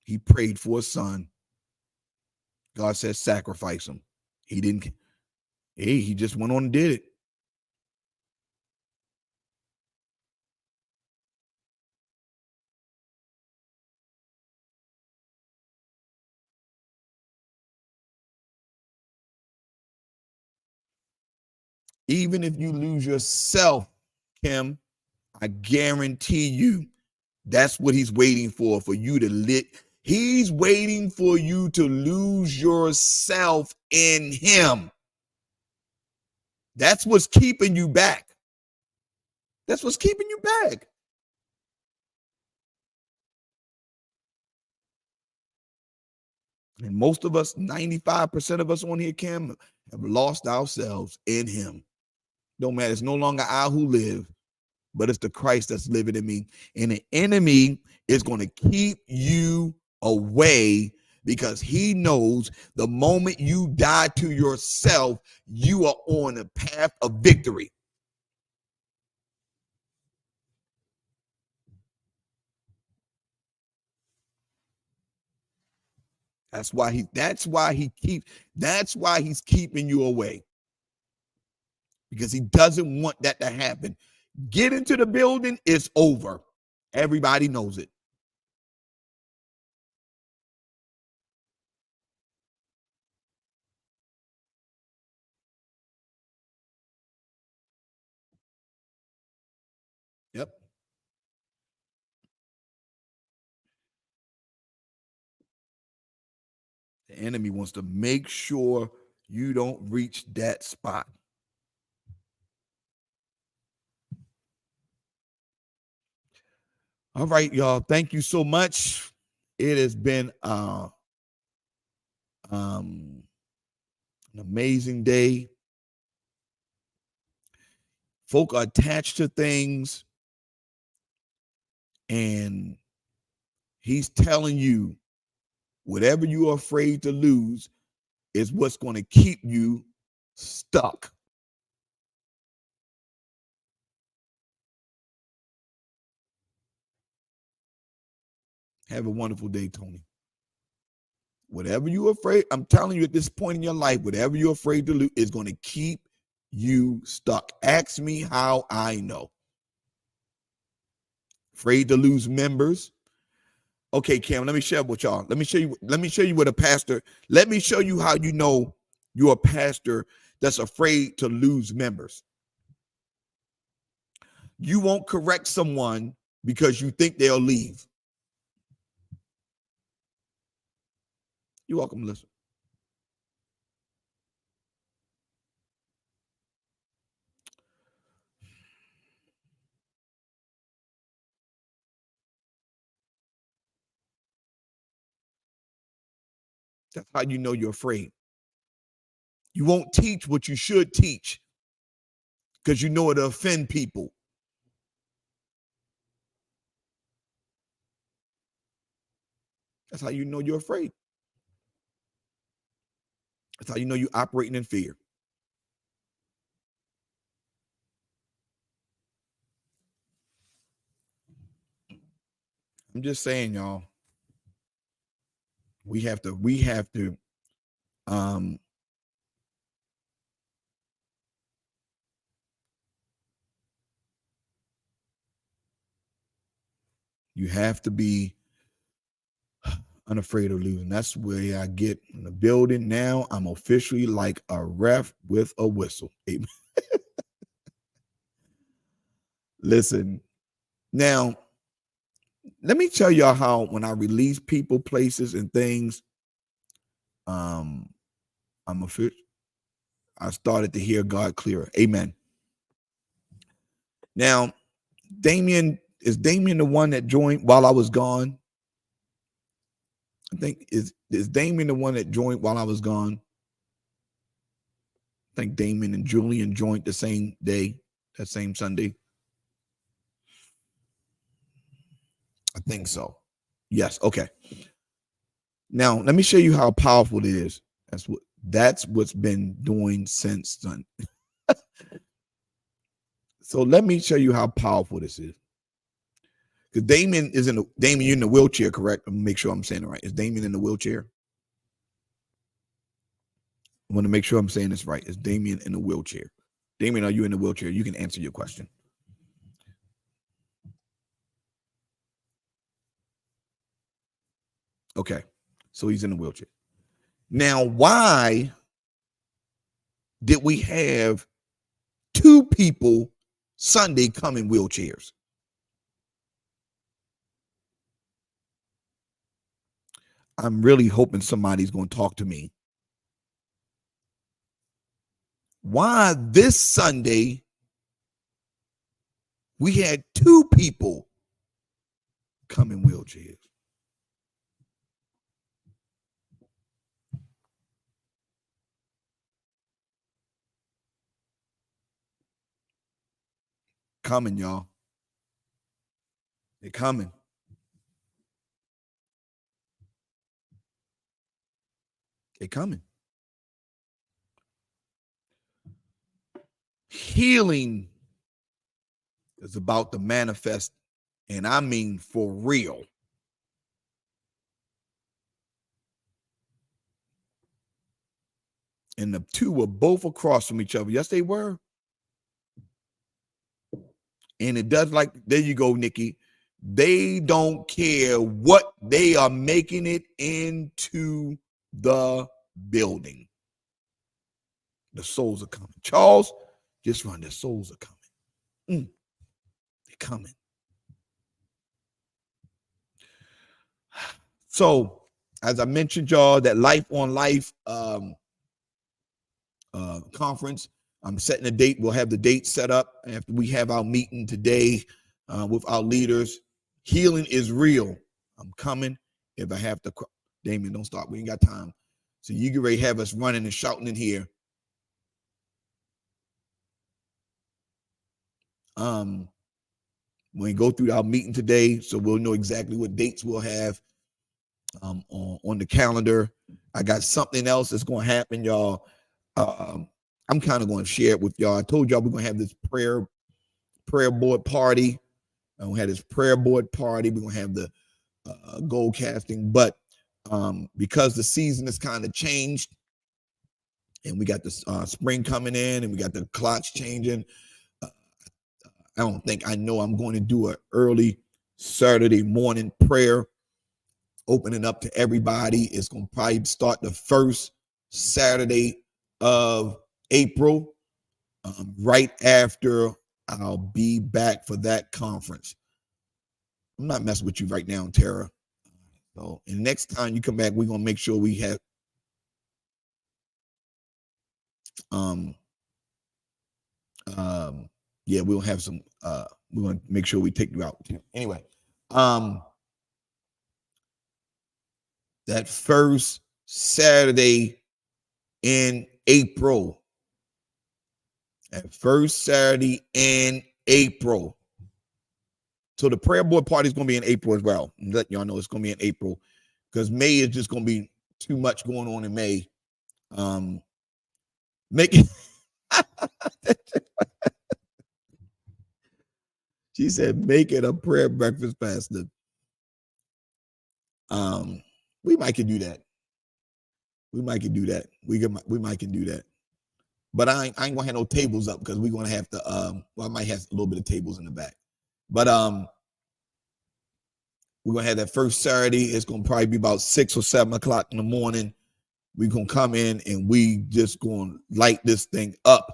he prayed for a son, God said, sacrifice him. He didn't. Hey, he just went on and did it. Even if you lose yourself, Kim, I guarantee you that's what he's waiting for you to lit. He's waiting for you to lose yourself in him. That's what's keeping you back. That's what's keeping you back. And most of us, 95% of us on here, Cam, have lost ourselves in him. Don't matter. It's no longer I who live, but it's the Christ that's living in me. And the enemy is going to keep you away because he knows the moment you die to yourself, you are on a path of victory. That's why he's keeping you away. Because he doesn't want that to happen. Get into the building, it's over. Everybody knows it. Yep. The enemy wants to make sure you don't reach that spot. All right, y'all. Thank you so much. It has been an amazing day. Folk are attached to things, and he's telling you whatever you are afraid to lose is what's going to keep you stuck. Have a wonderful day, Tony. Whatever you're afraid, I'm telling you at this point in your life, whatever you're afraid to lose is going to keep you stuck. Ask me how I know. Afraid to lose members. Okay, Cam, let me share with y'all. Let me show you what a pastor, let me show you how you know you're a pastor that's afraid to lose members. You won't correct someone because you think they'll leave. You're welcome, Melissa. That's how you know you're afraid. You won't teach what you should teach because you know it'll offend people. That's how you know you're afraid. That's how you know you're operating in fear. I'm just saying, y'all. We have to you have to be unafraid of losing. That's where I get in the building. Now I'm officially like a ref with a whistle. Amen. Listen, now let me tell y'all how when I release people, places, and things, I'm official. I started to hear God clearer. Amen. Now, is Damien the one that joined while I was gone? I think is Damien the one that joined while I was gone? I think Damien and Julian joined the same day, that same Sunday. I think so. Yes. Okay. Now let me show you how powerful it is. That's what's been doing since Sunday. So let me show you how powerful this is. Because Damien, you're in the wheelchair, correct? Let me make sure I'm saying it right. Is Damien in the wheelchair? I want to make sure I'm saying this right. Is Damien in the wheelchair? Damien, are you in the wheelchair? You can answer your question. Okay. So he's in the wheelchair. Now, why did we have two people Sunday come in wheelchairs? I'm really hoping somebody's going to talk to me. Why this Sunday we had 2 people come in wheelchairs? Coming, y'all. They're coming. They're coming. Healing is about to manifest, and I mean for real. And the 2 were both across from each other. Yes, they were. And it does, like, there you go, Nikki. They don't care what, they are making it into the building. The souls are coming. Charles, just run. The souls are coming. They're coming. So, as I mentioned, y'all, that Life on Life conference, I'm setting a date. We'll have the date set up after we have our meeting today with our leaders. Healing is real. I'm coming. If I have to, Damien, don't stop. We ain't got time. So you get ready to have us running and shouting in here. We go through our meeting today, so we'll know exactly what dates we'll have on the calendar. I got something else that's going to happen, y'all. I'm kind of going to share it with y'all. I told y'all we're going to have this prayer board party. We had this prayer board party. We're going to have the goal casting, but because the season has kind of changed, and we got the spring coming in, and we got the clocks changing, I know I'm going to do an early Saturday morning prayer, opening up to everybody. It's going to probably start the first Saturday of April, right after I'll be back for that conference. I'm not messing with you right now, Tara. So, and next time you come back, we're going to make sure we have yeah, we'll have some we're going to make sure we take you out. Anyway, that first Saturday in April. That first Saturday in April. So the prayer board party is going to be in April as well. I'm letting y'all know it's going to be in April, because May is just going to be too much going on in May. Make it. She said, make it a prayer breakfast, Pastor. We might can do that. We might can do that. We might can do that. But I ain't gonna have no tables up, because we're gonna have to well, I might have a little bit of tables in the back. But we're gonna have that first Saturday. It's gonna probably be about 6 or 7 o'clock in the morning. We're gonna come in and we just gonna light this thing up.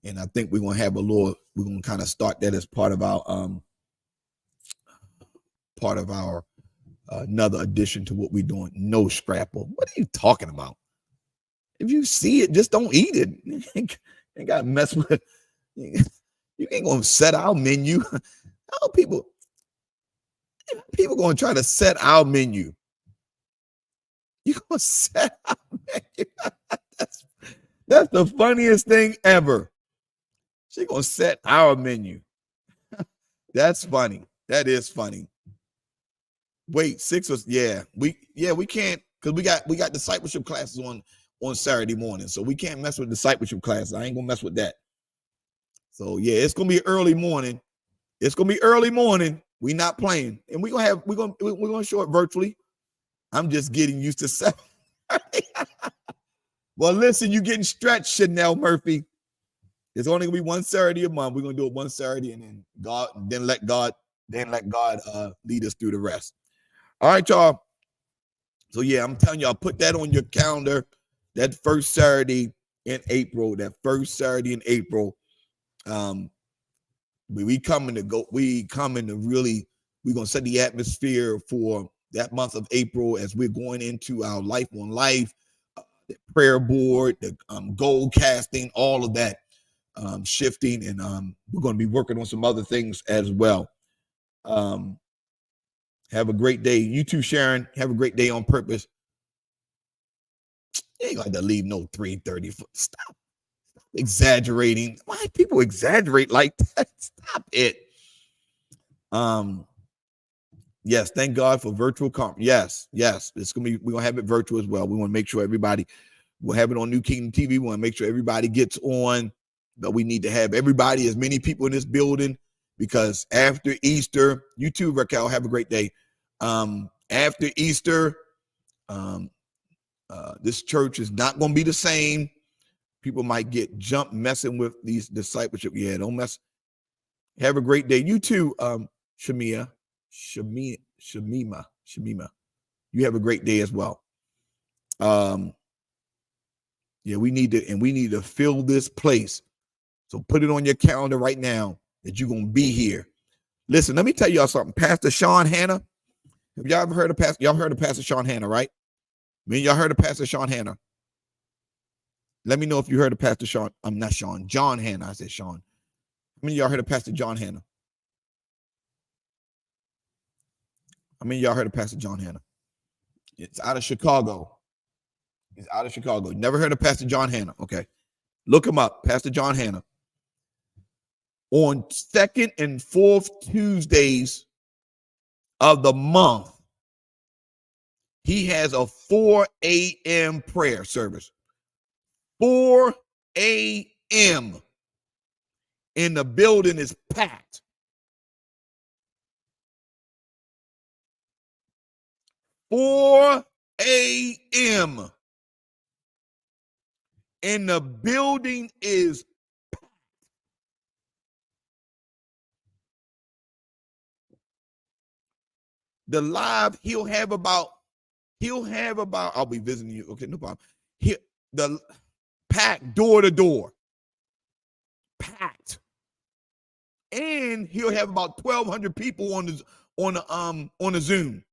And I think we're gonna have we're gonna kind of start that as part of our another addition to what we're doing. No scrapple. What are you talking about? If you see it, just don't eat it. You ain't got to mess with it. You ain't going to set our menu. How people going to try to set our menu? You going to set our menu? That's the funniest thing ever. She going to set our menu. That's funny. That is funny. Wait, 6 was we can't, because we got discipleship classes on Saturday morning, so we can't mess with discipleship classes. I ain't gonna mess with that. So yeah, it's gonna be early morning. It's gonna be early morning. We not playing, and we're gonna show it virtually. I'm just getting used to 7. Well, listen, you getting stretched, Chanel Murphy. It's only gonna be one Saturday a month. We're gonna do it one Saturday, and then let God lead us through the rest. All right, y'all. So yeah, I'm telling y'all, put that on your calendar. That first Saturday in April. We coming to really, we're gonna set the atmosphere for that month of April as we're going into our Life on Life, the prayer board, the goal casting, all of that shifting. And we're going to be working on some other things as well. Have a great day. You too, Sharon. Have a great day on purpose. You ain't like to leave no 3:30. Stop exaggerating. Why people exaggerate like that? Stop it. Yes, thank God for virtual conference. Yes. It's gonna be, we're gonna have it virtual as well. We want to make sure everybody will have it on New Kingdom TV. We want to make sure everybody gets on, but we need to have everybody, as many people in this building, because after Easter, you too, Raquel, have a great day. After Easter, this church is not going to be the same. People might get jumped messing with these discipleship. Yeah, don't mess. Have a great day. You too, Shamima. You have a great day as well. Yeah, we need to fill this place. So put it on your calendar right now that you're going to be here. Listen, let me tell y'all something. Pastor Sean Hanna. Have y'all ever heard of Pastor? Y'all heard of Pastor Sean Hanna, right? Y'all heard of Pastor Sean Hanna. Let me know if you heard of Pastor Sean. I'm not Sean. John Hanna. I said Sean. How many of y'all heard of Pastor John Hanna? How many of y'all heard of Pastor John Hanna? It's out of Chicago. He's out of Chicago. Never heard of Pastor John Hanna? Okay. Look him up. Pastor John Hanna. On second and fourth Tuesdays of the month, he has a 4 a.m. prayer service. 4 a.m. And the building is packed. 4 a.m. And the building is packed. The live, he'll have about, I'll be visiting you. Okay, no problem. The packed door to door. Packed. And he'll have about 1,200 people on the Zoom.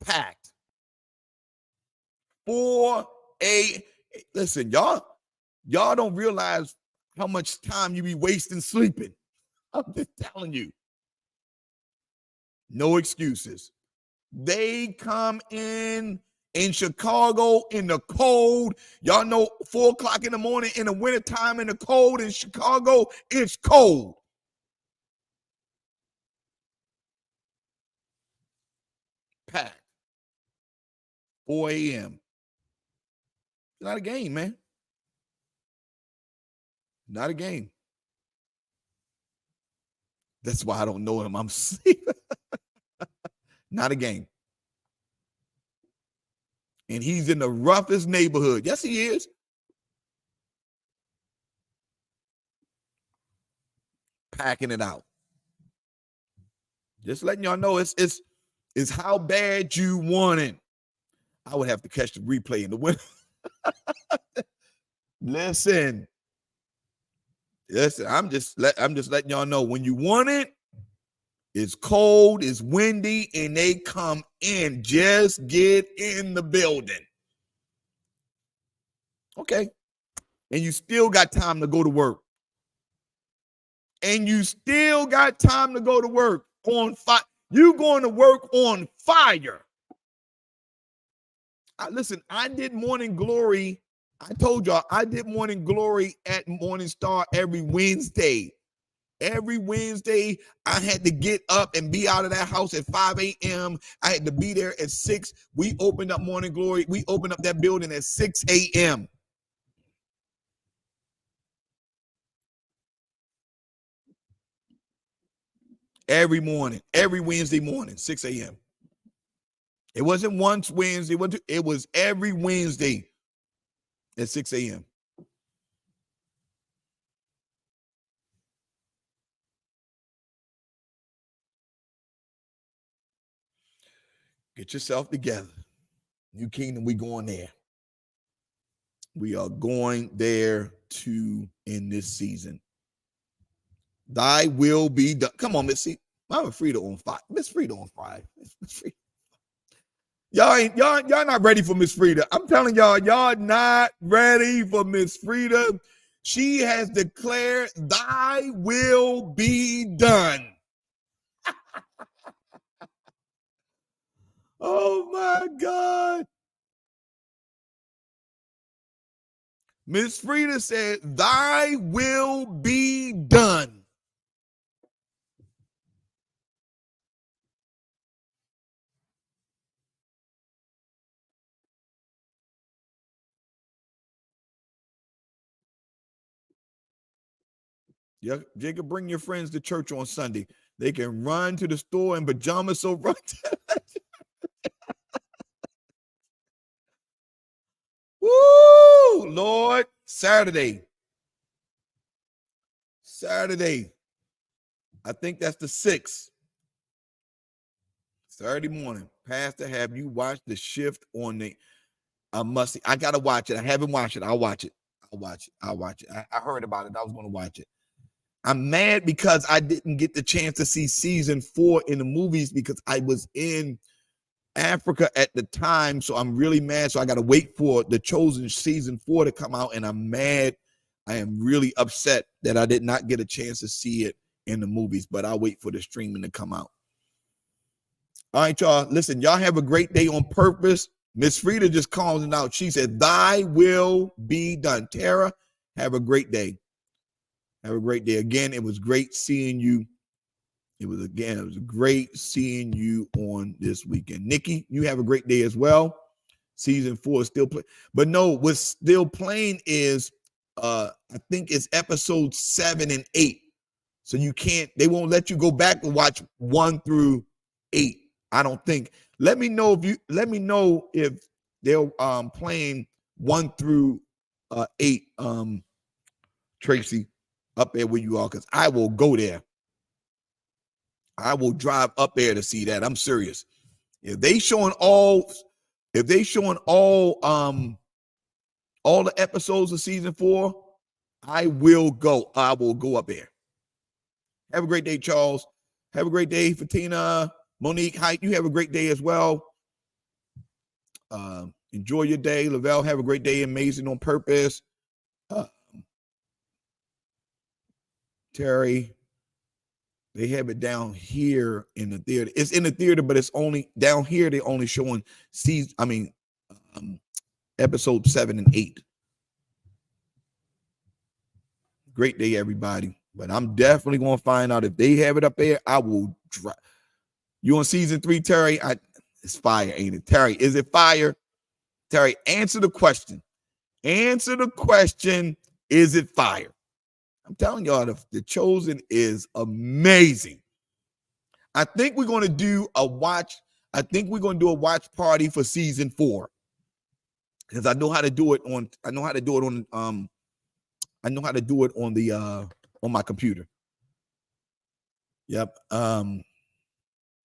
Packed. 4 a.m. Listen, y'all don't realize how much time you be wasting sleeping. I'm just telling you. No excuses. They come in Chicago in the cold. Y'all know 4 o'clock in the morning in the wintertime in the cold in Chicago, it's cold. Packed. 4 a.m. It's not a game, man. Not a game. That's why I don't know him. I'm sleeping. Not a game. And he's in the roughest neighborhood. Yes, he is. Packing it out. Just letting y'all know it's how bad you want it. I would have to catch the replay in the winter. Listen, I'm just letting y'all know when you want it, it's cold, it's windy, and they come in. Just get in the building. Okay. And you still got time to go to work. And you still got time to go to work on fire. You going to work on fire. Listen, I did Morning Glory. I told y'all I did Morning Glory at Morning Star every Wednesday. Every Wednesday, I had to get up and be out of that house at 5 a.m. I had to be there at 6. We opened up Morning Glory. We opened up that building at 6 a.m. Every morning, every Wednesday morning, 6 a.m. It wasn't once Wednesday. It was every Wednesday at 6 a.m. Get yourself together. New Kingdom, we going there. We are going there too in this season. Thy will be done. Come on, Miss Mama Frida on fire. Miss Frida on fire. Miss Frida. Y'all not ready for Miss Frida. I'm telling y'all not ready for Miss Frida. She has declared thy will be done. Oh my God. Miss Frida said, thy will be done. Yeah, Jacob, bring your friends to church on Sunday. They can run to the store in pajamas, so run. Woo, Lord. Saturday. I think that's the 6th. Saturday morning. Pastor, have you watched the shift on the I gotta watch it. I haven't watched it. I'll watch it. I heard about it. I was gonna watch it. I'm mad because I didn't get the chance to see season 4 in the movies because I was in Africa at the time. So I'm really mad. So I got to wait for The Chosen season 4 to come out. And I'm mad. I am really upset that I did not get a chance to see it in the movies, but I'll wait for the streaming to come out. All right, y'all. Listen, y'all have a great day on purpose. Miss Frida just calls it out. She said, thy will be done. Tara, have a great day. Have a great day. Again, it was great seeing you. It was great seeing you on this weekend. Nikki, you have a great day as well. Season 4 is still playing. But no, what's still playing is I think it's episodes 7 and 8. So they won't let you go back and watch 1 through 8. I don't think. Let me know if they're playing 1 through 8, Tracy, up there where you are, because I will go there. I will drive up there to see that. I'm serious. If they showing all the episodes of season 4, I will go. I will go up there. Have a great day, Charles. Have a great day, Fatina. Monique, hi, you have a great day as well. Enjoy your day. Lavelle, have a great day. Amazing on purpose. Terry, they have it down here in the theater. It's in the theater, but it's only down here. They're only showing episode 7 and 8. Great day, everybody. But I'm definitely going to find out if they have it up there. I will try. You on season 3, Terry? It's fire, ain't it? Terry, is it fire? Terry, answer the question. Answer the question. Is it fire? I'm telling y'all, The Chosen is amazing. I think we're going to do a watch. I think we're going to do a watch party for season 4 because I know how to do it on. I know how to do it on. I know how to do it on the on my computer. Yep.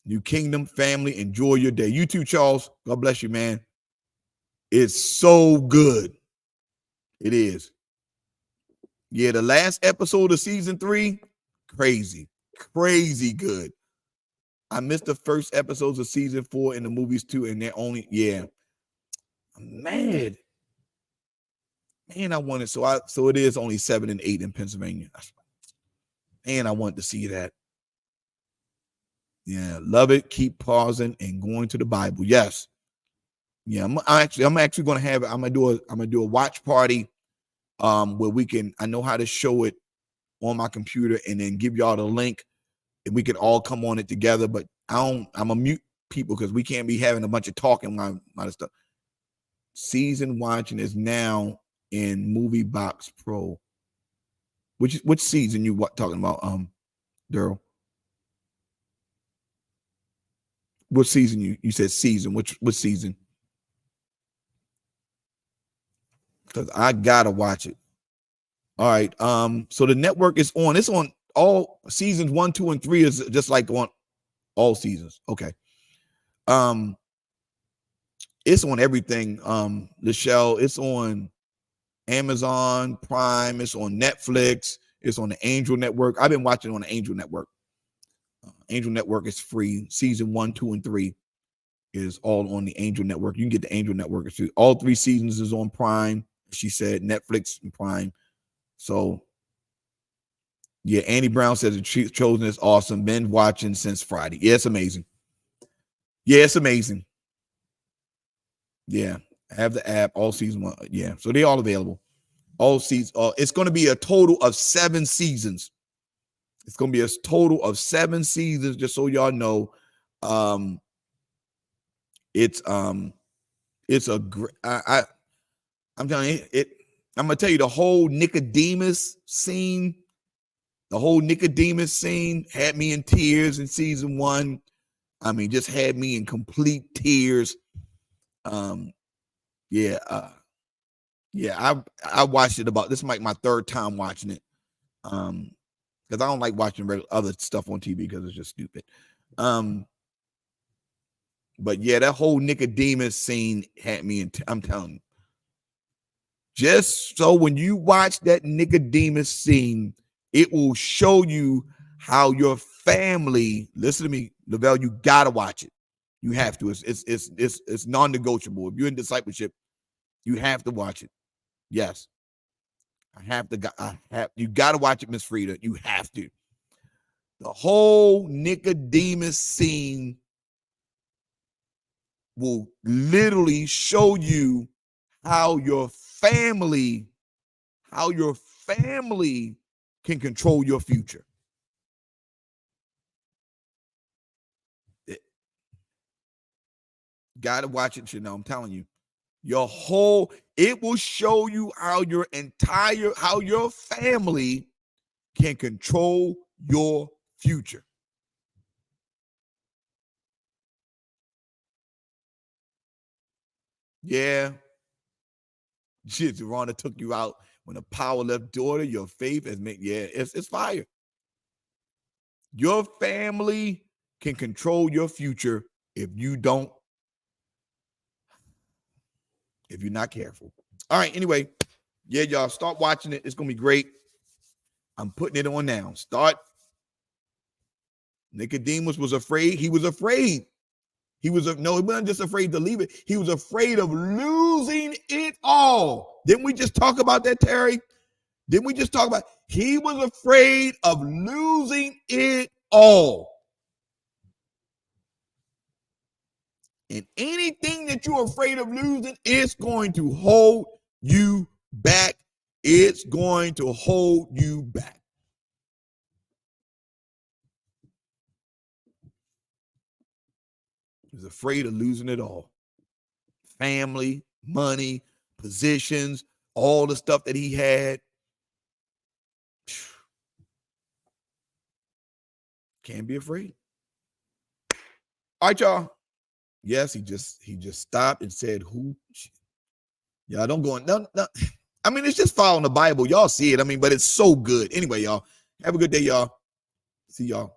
New Kingdom family, enjoy your day. You too, Charles. God bless you, man. It's so good. It is. Yeah, the last episode of season 3, crazy good. I missed the first episodes of season 4 in the movies too, and they're only I'm mad. Man, I wanted so it is only 7 and 8 in Pennsylvania. Man, I want to see that. Yeah, love it. Keep pausing and going to the Bible. Yes. Yeah, I'm actually going to have I'm going to do a watch party where we can I know how to show it on my computer and then give y'all the link and we can all come on it together, but I'm a mute people because we can't be having a bunch of talking about stuff. Season watching is now in Movie Box Pro. Which season you talking about, Daryl? What season you said season? Which season? Because I gotta watch it. All right. So the network is on. It's on all seasons 1, 2, and 3 is just like on all seasons. Okay. It's on everything. Lachelle, it's on Amazon Prime, it's on Netflix, It's on the Angel Network. I've been watching on the Angel Network. Angel Network is free. Season 1, 2, and 3 is all on the Angel Network. You can get the Angel Network. All 3 seasons is on Prime. She said Netflix and Prime. So, yeah, Andy Brown says the Chosen is awesome. Been watching since Friday. Yeah, it's amazing. Yeah, it's amazing. Yeah, I have the app all season 1. Yeah, so they're all available. All seasons. It's going to be a total of 7 seasons. It's going to be a total of 7 seasons, just so y'all know. It's a great. I'm telling you it. I'm gonna tell you the whole Nicodemus scene. The whole Nicodemus scene had me in tears in season 1. I mean, just had me in complete tears. Yeah. I watched it about. This is like my 3rd time watching it. Because I don't like watching other stuff on TV because it's just stupid. But yeah, that whole Nicodemus scene had me in. I'm telling you. Just so when you watch that Nicodemus scene, it will show you how your family. Listen to me, Lavelle. You gotta watch it. You have to. It's non-negotiable. If you're in discipleship, you have to watch it. Yes, you got to watch it, Miss Frida. You have to. The whole Nicodemus scene will literally show you how your family can control your future. Got to watch it, you know. I'm telling you. It will show you how your family can control your future. Yeah. Shit, Rhonda took you out when the power left daughter. Your faith has made, it's fire. Your family can control your future if you're not careful. All right, anyway, yeah, y'all start watching it. It's gonna be great. I'm putting it on now. Nicodemus was afraid. He was afraid. He wasn't just afraid to leave it. He was afraid of losing it all. Didn't we just talk about that, Terry? Didn't we just talk about he was afraid of losing it all? And anything that you're afraid of losing, it's going to hold you back. It's going to hold you back. He was afraid of losing it all. Family, money, positions, all the stuff that he had. Can't be afraid. All right, y'all. Yes, he just stopped and said, "Who?" Y'all don't go on. No. I mean, it's just following the Bible. Y'all see it. I mean, but it's so good. Anyway, y'all have a good day, y'all. See y'all.